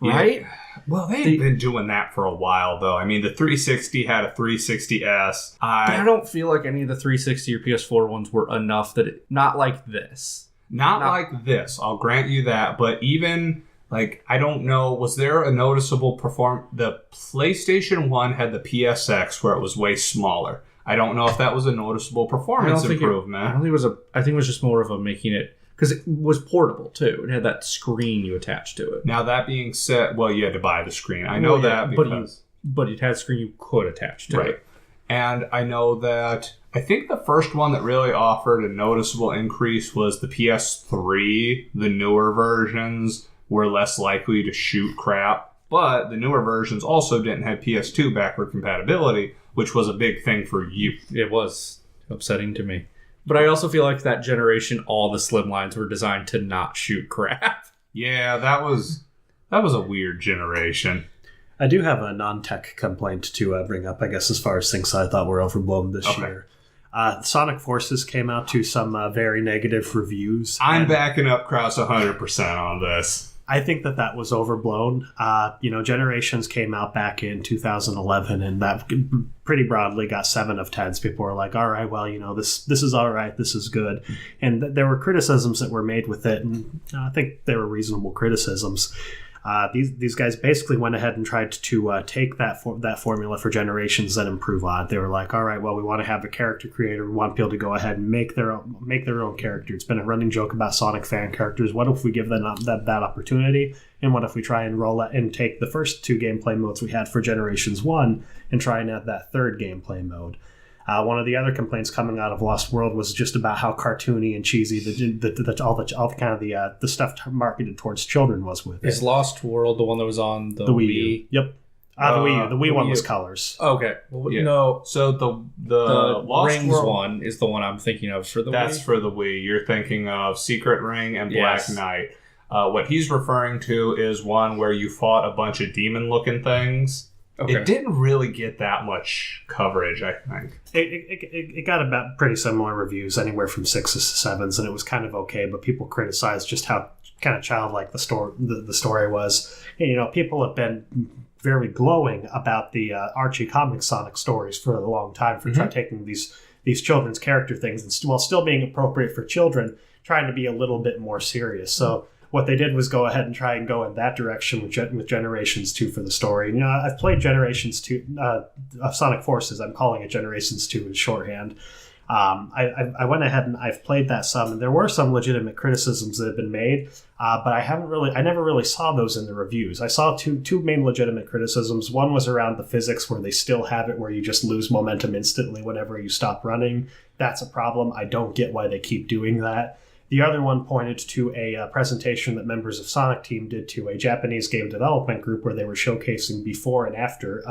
Right? Yeah. Well, they've been doing that for a while, though. I mean, the 360 had a 360S. But I don't feel like any of the 360 or PS4 ones were enough not like this. Not like this, I'll grant you that. But even, I don't know, was there a noticeable The PlayStation 1 had the PSX where it was way smaller. I don't know if that was a noticeable performance improvement. I don't think it was I think it was just more of a making it, because it was portable too. It had that screen you attached to it. Now that being said, well, you had to buy the screen. I know that because... But it had a screen you could attach to it. And I know that I think the first one that really offered a noticeable increase was the PS3. The newer versions were less likely to shoot crap, but the newer versions also didn't have PS2 backward compatibility, which was a big thing for you. It was upsetting to me. But I also feel like that generation, all the slimlines were designed to not shoot crap. Yeah, that was a weird generation. I do have a non-tech complaint to bring up, I guess, as far as things I thought were overblown this year. Sonic Forces came out to some very negative reviews. I'm backing up Kraus 100% on this. I think that was overblown. Generations came out back in 2011, and that pretty broadly got 7 of 10s. People were like, all right, well, this is all right, this is good. And there were criticisms that were made with it, and I think they were reasonable criticisms. These guys basically went ahead and tried to take that formula for Generations and improve on it. They were like, all right, well, we want to have a character creator. We want people to go ahead and make their own character. It's been a running joke about Sonic fan characters. What if we give them that opportunity? And what if we try and roll out and take the first 2 gameplay modes we had for Generations 1 and try and add that 3rd gameplay mode? One of the other complaints coming out of Lost World was just about how cartoony and cheesy all the kind of the stuff marketed towards children was with it. Is Lost World the one that was on the Wii Wii? U? Yep. The Wii U. The Wii one was colors. Okay. Well, Yeah. No. So the Lost Rings World one is the one I'm thinking of for the Wii. That's for the Wii. You're thinking of Secret Ring and Black Yes. Knight. What he's referring to is one where you fought a bunch of demon-looking things. Okay. It didn't really get that much coverage, I think. It got about pretty similar reviews, anywhere from 6s to 7s, and it was kind of okay. But people criticized just how kind of childlike the story was. And, people have been very glowing about the Archie comic Sonic stories for a long time for taking these children's character things and while still being appropriate for children, trying to be a little bit more serious. So what they did was go ahead and try and go in that direction with Generations 2 for the story. I've played Generations 2 of Sonic Forces. I'm calling it Generations 2 in shorthand. I went ahead and I've played that some, and there were some legitimate criticisms that have been made, but I never really saw those in the reviews. I saw two main legitimate criticisms. One was around the physics, where they still have it where you just lose momentum instantly whenever you stop running. That's a problem. I don't get why they keep doing that. The other one pointed to a presentation that members of Sonic Team did to a Japanese game development group where they were showcasing before and after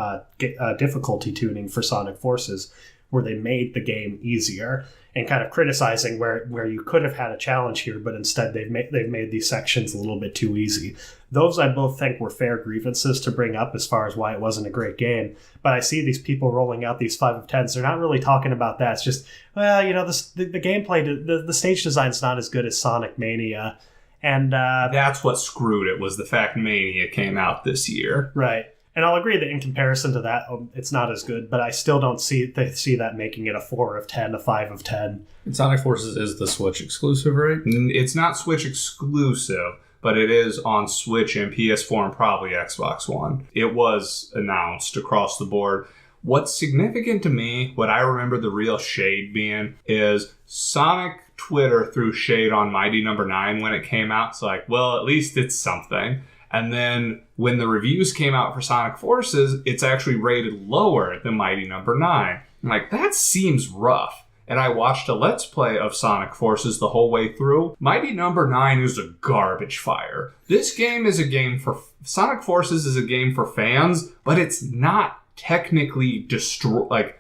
difficulty tuning for Sonic Forces, where they made the game easier, and kind of criticizing where you could have had a challenge here, but instead they've made these sections a little bit too easy. Those I both think were fair grievances to bring up as far as why it wasn't a great game. But I see these people rolling out these 5 of 10s. They're not really talking about that. It's just, well, the gameplay, the stage design's not as good as Sonic Mania. And that's what screwed it, was the fact Mania came out this year. Right. And I'll agree that in comparison to that, it's not as good, but I still don't see that making it a 4 of 10, a 5 of 10. And Sonic Forces is the Switch exclusive, right? It's not Switch exclusive, but it is on Switch and PS4 and probably Xbox One. It was announced across the board. What's significant to me, what I remember the real shade being, is Sonic Twitter threw shade on Mighty No. 9 when it came out. It's like, well, at least it's something. And then when the reviews came out for Sonic Forces, it's actually rated lower than Mighty No. 9. I'm like, that seems rough. And I watched a Let's Play of Sonic Forces the whole way through. Mighty No. 9 is a garbage fire. This game is a game for... Sonic Forces is a game for fans, but it's not technically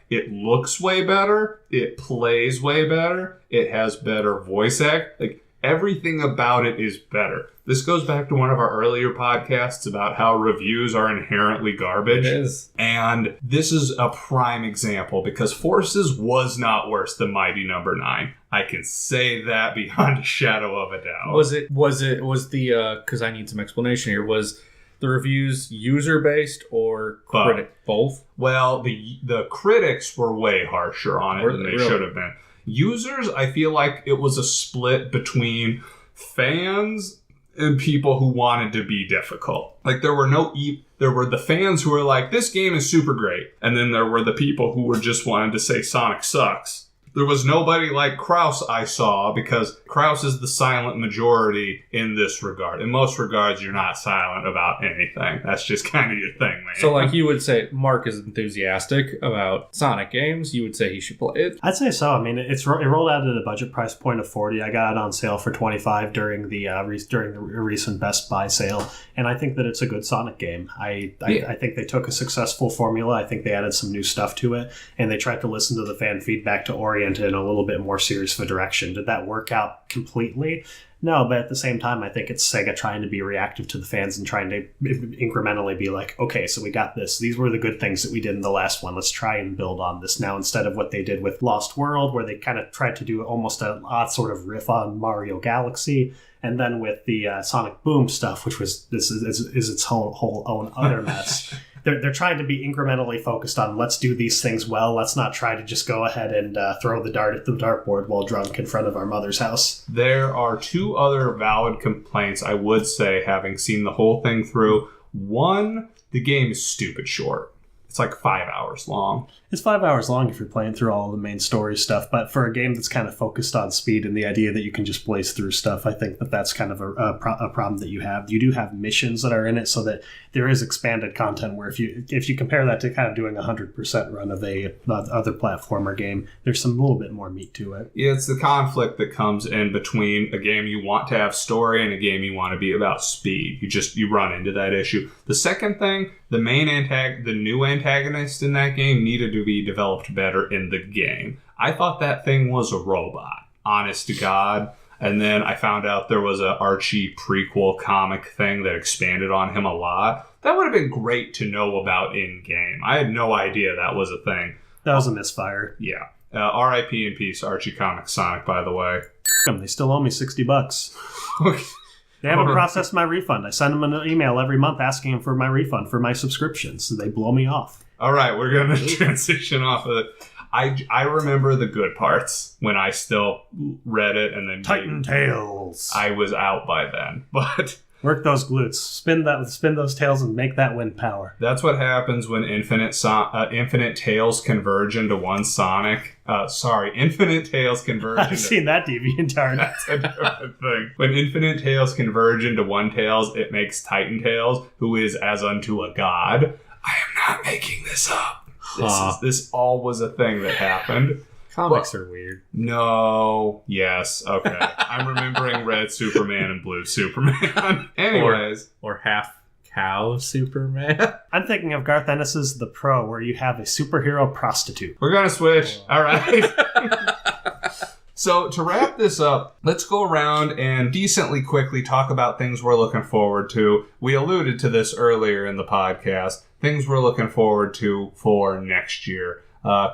it looks way better. It plays way better. It has better voice act. Everything about it is better. This goes back to one of our earlier podcasts about how reviews are inherently garbage. It is. And this is a prime example, because Forces was not worse than Mighty No. 9. I can say that beyond a shadow of a doubt. Was the, because I need some explanation here, was the reviews user-based or critic? Both? Well, the critics were way harsher on it than they should have been. Users, I feel like it was a split between fans and people who wanted to be difficult. Like, there were there were the fans who were like, this game is super great. And then there were the people who were just wanted to say Sonic sucks. There was nobody like Kraus I saw, because Kraus is the silent majority in this regard. In most regards, you're not silent about anything. That's just kind of your thing, man. So, like, you would say Mark is enthusiastic about Sonic games. You would say he should play it. I'd say so. I mean, it rolled out at a budget price point of $40. I got it on sale for $25 during the recent Best Buy sale, and I think that it's a good Sonic game. I think they took a successful formula. I think they added some new stuff to it, and they tried to listen to the fan feedback to orient it in a little bit more serious of a direction. Did that work out completely? No, but at the same time, I think it's Sega trying to be reactive to the fans and trying to incrementally be like, okay, so we got this. These were the good things that we did in the last one. Let's try and build on this now, instead of what they did with Lost World, where they kind of tried to do almost an odd sort of riff on Mario Galaxy. And then with the Sonic Boom stuff, which was is its whole own other mess. They're trying to be incrementally focused on, let's do these things well. Let's not try to just go ahead and throw the dart at the dartboard while drunk in front of our mother's house. There are two other valid complaints, I would say, having seen the whole thing through. One, the game is stupid short. It's like 5 hours long. It's 5 hours long if you're playing through all the main story stuff, but for a game that's kind of focused on speed and the idea that you can just blaze through stuff, I think that that's kind of a problem that you have. You do have missions that are in it, so that there is expanded content where if you compare that to kind of doing a 100% run of a other platformer game, there's some little bit more meat to it. Yeah, it's the conflict that comes in between a game you want to have story and a game you want to be about speed. You run into that issue. The second thing, the new antagonist in that game needed to be developed better in the game. I thought that thing was a robot, honest to God. And then I found out there was a Archie prequel comic thing that expanded on him a lot. That would have been great to know about in game. I had no idea that was a thing. That was a misfire. Yeah. R.I.P. in peace, Archie Comics Sonic, by the way. They still owe me $60. Okay. They haven't processed my refund. I send them an email every month asking them for my refund for my subscriptions. So they blow me off. All right, we're going to transition off of it. I remember the good parts when I still read it, and then Titan Tails. I was out by then, but work those glutes, spin those tails, and make that wind power. That's what happens when infinite tails converge into one Sonic. Infinite tails converge. I've seen that DeviantArt. That's a different thing. When infinite tails converge into one Tails, it makes Titan Tails, who is as unto a god. I am not making this up. This all was a thing that happened. Comics are weird. No. Yes. Okay. I'm remembering Red Superman and Blue Superman. Anyways. Or half cow Superman. I'm thinking of Garth Ennis's The Pro, where you have a superhero prostitute. We're going to switch. All right. So to wrap this up, let's go around and decently quickly talk about things we're looking forward to. We alluded to this earlier in the podcast. Things we're looking forward to for next year.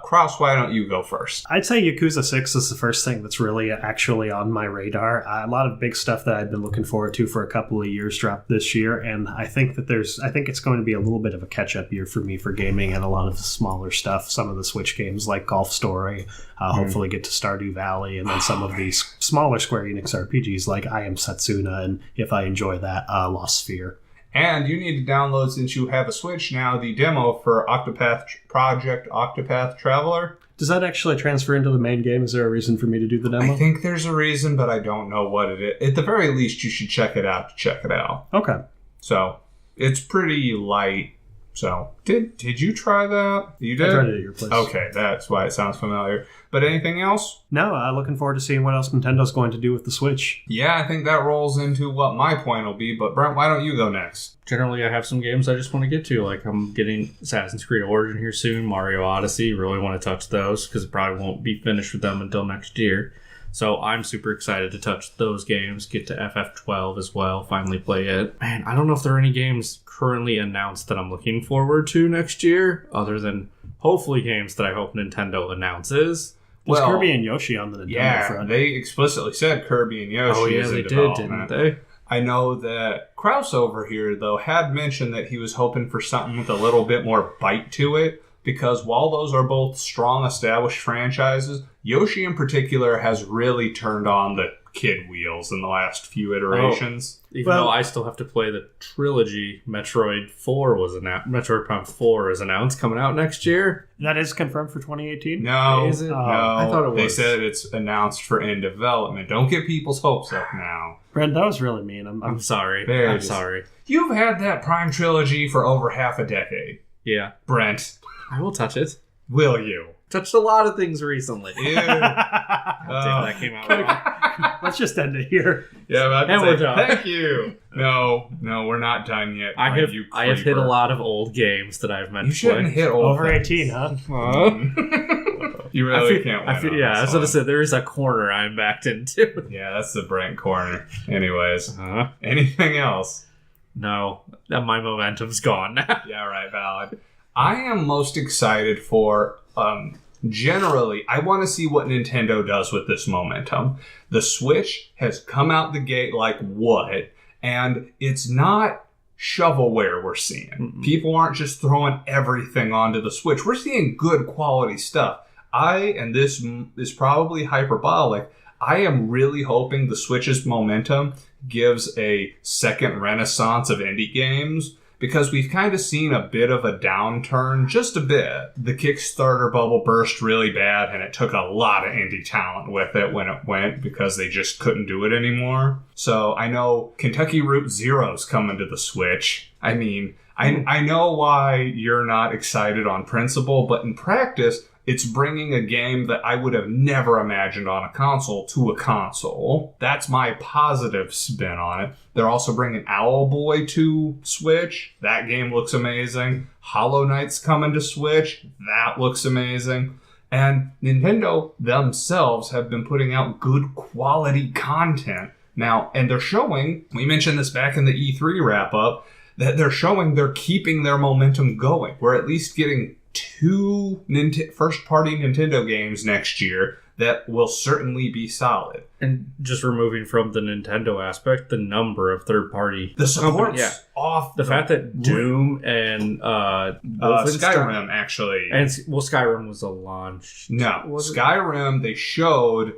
Kraus, why don't you go first? I'd say Yakuza 6 is the first thing that's really actually on my radar. A lot of big stuff that I've been looking forward to for a couple of years dropped this year, and I think it's going to be a little bit of a catch-up year for me for gaming, and a lot of the smaller stuff. Some of the Switch games like Golf Story, hopefully get to Stardew Valley, and then some of these smaller Square Enix RPGs like I Am Setsuna, and if I enjoy that, Lost Sphere. And you need to download, since you have a Switch now, the demo for Project Octopath Traveler. Does that actually transfer into the main game? Is there a reason for me to do the demo? I think there's a reason, but I don't know what it is. At the very least, you should check it out to check it out. Okay. So, it's pretty light. So, did you try that? You did? I tried it at your place. Okay, that's why it sounds familiar. But anything else? No, looking forward to seeing what else Nintendo's going to do with the Switch. Yeah, I think that rolls into what my point will be. But Brent, why don't you go next? Generally, I have some games I just want to get to. Like, I'm getting Assassin's Creed Origin here soon, Mario Odyssey. Really want to touch those because I probably won't be finished with them until next year. So I'm super excited to touch those games, get to FF12 as well, finally play it. Man, I don't know if there are any games currently announced that I'm looking forward to next year, other than hopefully games that I hope Nintendo announces. There's Kirby and Yoshi on the Nintendo front. They explicitly said Kirby and Yoshi is in development. Didn't they? I know that Kraus over here, though, had mentioned that he was hoping for something with a little bit more bite to it, because while those are both strong established franchises, Yoshi in particular has really turned on the kid wheels in the last few iterations. Even though I still have to play the trilogy, Metroid Prime 4 is announced coming out next year. That is confirmed for 2018? No, Is it? no. I thought it was. They said it's announced for in development. Don't get people's hopes up now. Brent, that was really mean. I'm sorry. Very I'm sorry. You've had that Prime trilogy for over half a decade. Yeah. Brent, I will touch it. will you? Touched a lot of things recently. Ew. Damn, that came out wrong. Let's just end it here. Yeah, but And we're done. thank you. No, we're not done yet. I have hit a lot of old games that I've meant You to shouldn't play. hit old Over things. 18, huh? You really can't win. yeah, I was going to say, there is a corner I'm backed into. Yeah, that's the Brent corner. Anyways, anything else? No, my momentum's gone now. Yeah, right, valid. I am most excited for, generally, I want to see what Nintendo does with this momentum. The Switch has come out the gate like what? And it's not shovelware we're seeing. Mm-mm. People aren't just throwing everything onto the Switch. We're seeing good quality stuff. And this is probably hyperbolic, I am really hoping the Switch's momentum gives a second renaissance of indie games, because we've kind of seen a bit of a downturn, just a bit. The Kickstarter bubble burst really bad, and it took a lot of indie talent with it when it went, because they just couldn't do it anymore. So I know Kentucky Route Zero's coming to the Switch. I mean, I know why you're not excited on principle, but in practice, it's bringing a game that I would have never imagined on a console to a console. That's my positive spin on it. They're also bringing Owlboy to Switch. That game looks amazing. Hollow Knight's coming to Switch. That looks amazing. And Nintendo themselves have been putting out good quality content now. And they're showing, we mentioned this back in the E3 wrap-up, that they're showing they're keeping their momentum going. We're at least getting 2 first-party Nintendo games next year that will certainly be solid. And just removing from the Nintendo aspect, the number of third-party... The support's yeah. off. The fact that Doom and Skyrim, actually. And, Skyrim was a launch. No, Was it? Skyrim, they showed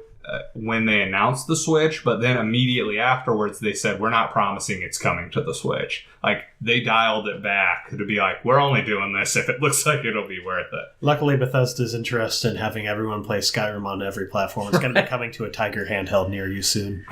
when they announced the Switch, but then immediately afterwards they said, we're not promising it's coming to the Switch. Like, they dialed it back to be like, we're only doing this if it looks like it'll be worth it. Luckily, Bethesda's interested in having everyone play Skyrim on every platform. It's going to be coming to a Tiger handheld near you soon.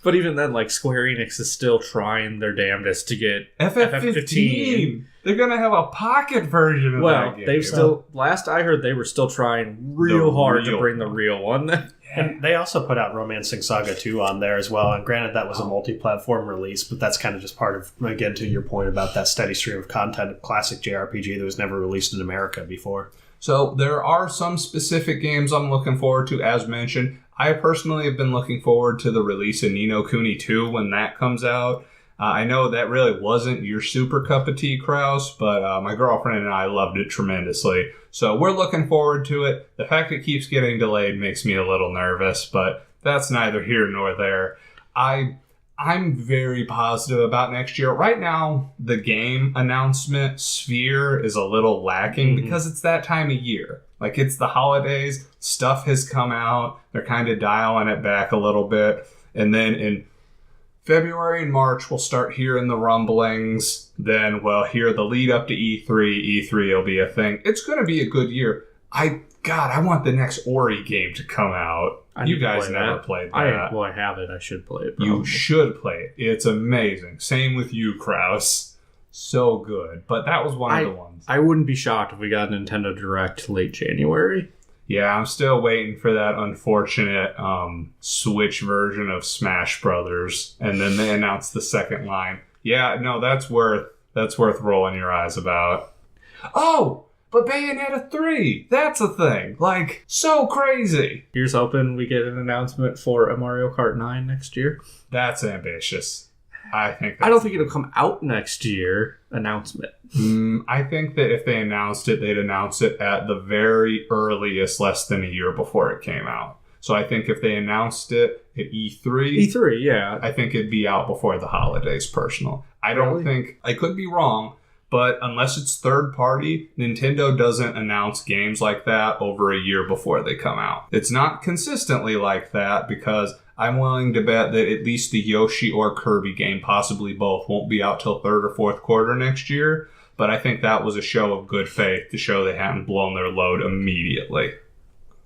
But even then, like, Square Enix is still trying their damnedest to get FF15. They're going to have a pocket version of that game. They've still... Last I heard, they were still trying real hard to bring the real one. And they also put out Romancing Saga 2 on there as well. And granted, that was a multi-platform release, but that's kind of just part of, again, to your point about that steady stream of content of classic JRPG that was never released in America before. So there are some specific games I'm looking forward to, as mentioned. I personally have been looking forward to the release of Ni no Kuni 2 when that comes out. I know that really wasn't your super cup of tea, Kraus, but my girlfriend and I loved it tremendously. So we're looking forward to it. The fact it keeps getting delayed makes me a little nervous, but that's neither here nor there. I'm very positive about next year. Right now, the game announcement sphere is a little lacking because it's that time of year. Like, it's the holidays, stuff has come out, they're kind of dialing it back a little bit, and then in February and March, we'll start hearing the rumblings. Then we'll hear the lead up to E3. E3 will be a thing. It's going to be a good year. I want the next Ori game to come out. You guys never played that. I have it. I should play it. You should play it. It's amazing. Same with you, Kraus. So good. But that was one of the ones. I wouldn't be shocked if we got a Nintendo Direct late January. Yeah, I'm still waiting for that unfortunate Switch version of Smash Brothers, and then they announced the second line. Yeah, no, that's worth rolling your eyes about. Oh, but Bayonetta 3, that's a thing. Like, so crazy. Here's hoping we get an announcement for a Mario Kart 9 next year. That's ambitious. I don't think it'll come out next year. Announcement. I think that if they announced it, they'd announce it at the very earliest, less than a year before it came out. So I think if they announced it at E3, yeah, I think it'd be out before the holidays. Personal, I don't think, I could be wrong, But unless it's third party, Nintendo doesn't announce games like that over a year before they come out. It's not consistently like that because I'm willing to bet that at least the Yoshi or Kirby game, possibly both, won't be out till third or fourth quarter next year. But I think that was a show of good faith to show they hadn't blown their load immediately.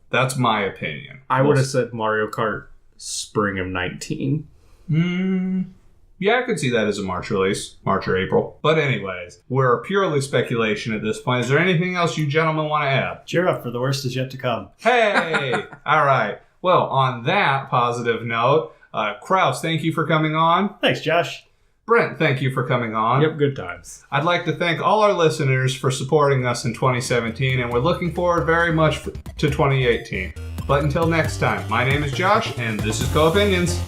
That's my opinion. I would have said Mario Kart spring of 19. Yeah, I could see that as a March release. March or April. But anyways, we're purely speculation at this point. Is there anything else you gentlemen want to add? Cheer up, for the worst is yet to come. Hey! All right. Well, on that positive note, Kraus, thank you for coming on. Thanks, Josh. Brent, thank you for coming on. Yep, good times. I'd like to thank all our listeners for supporting us in 2017, and we're looking forward very much to 2018. But until next time, my name is Josh, and this is Co-Opinions.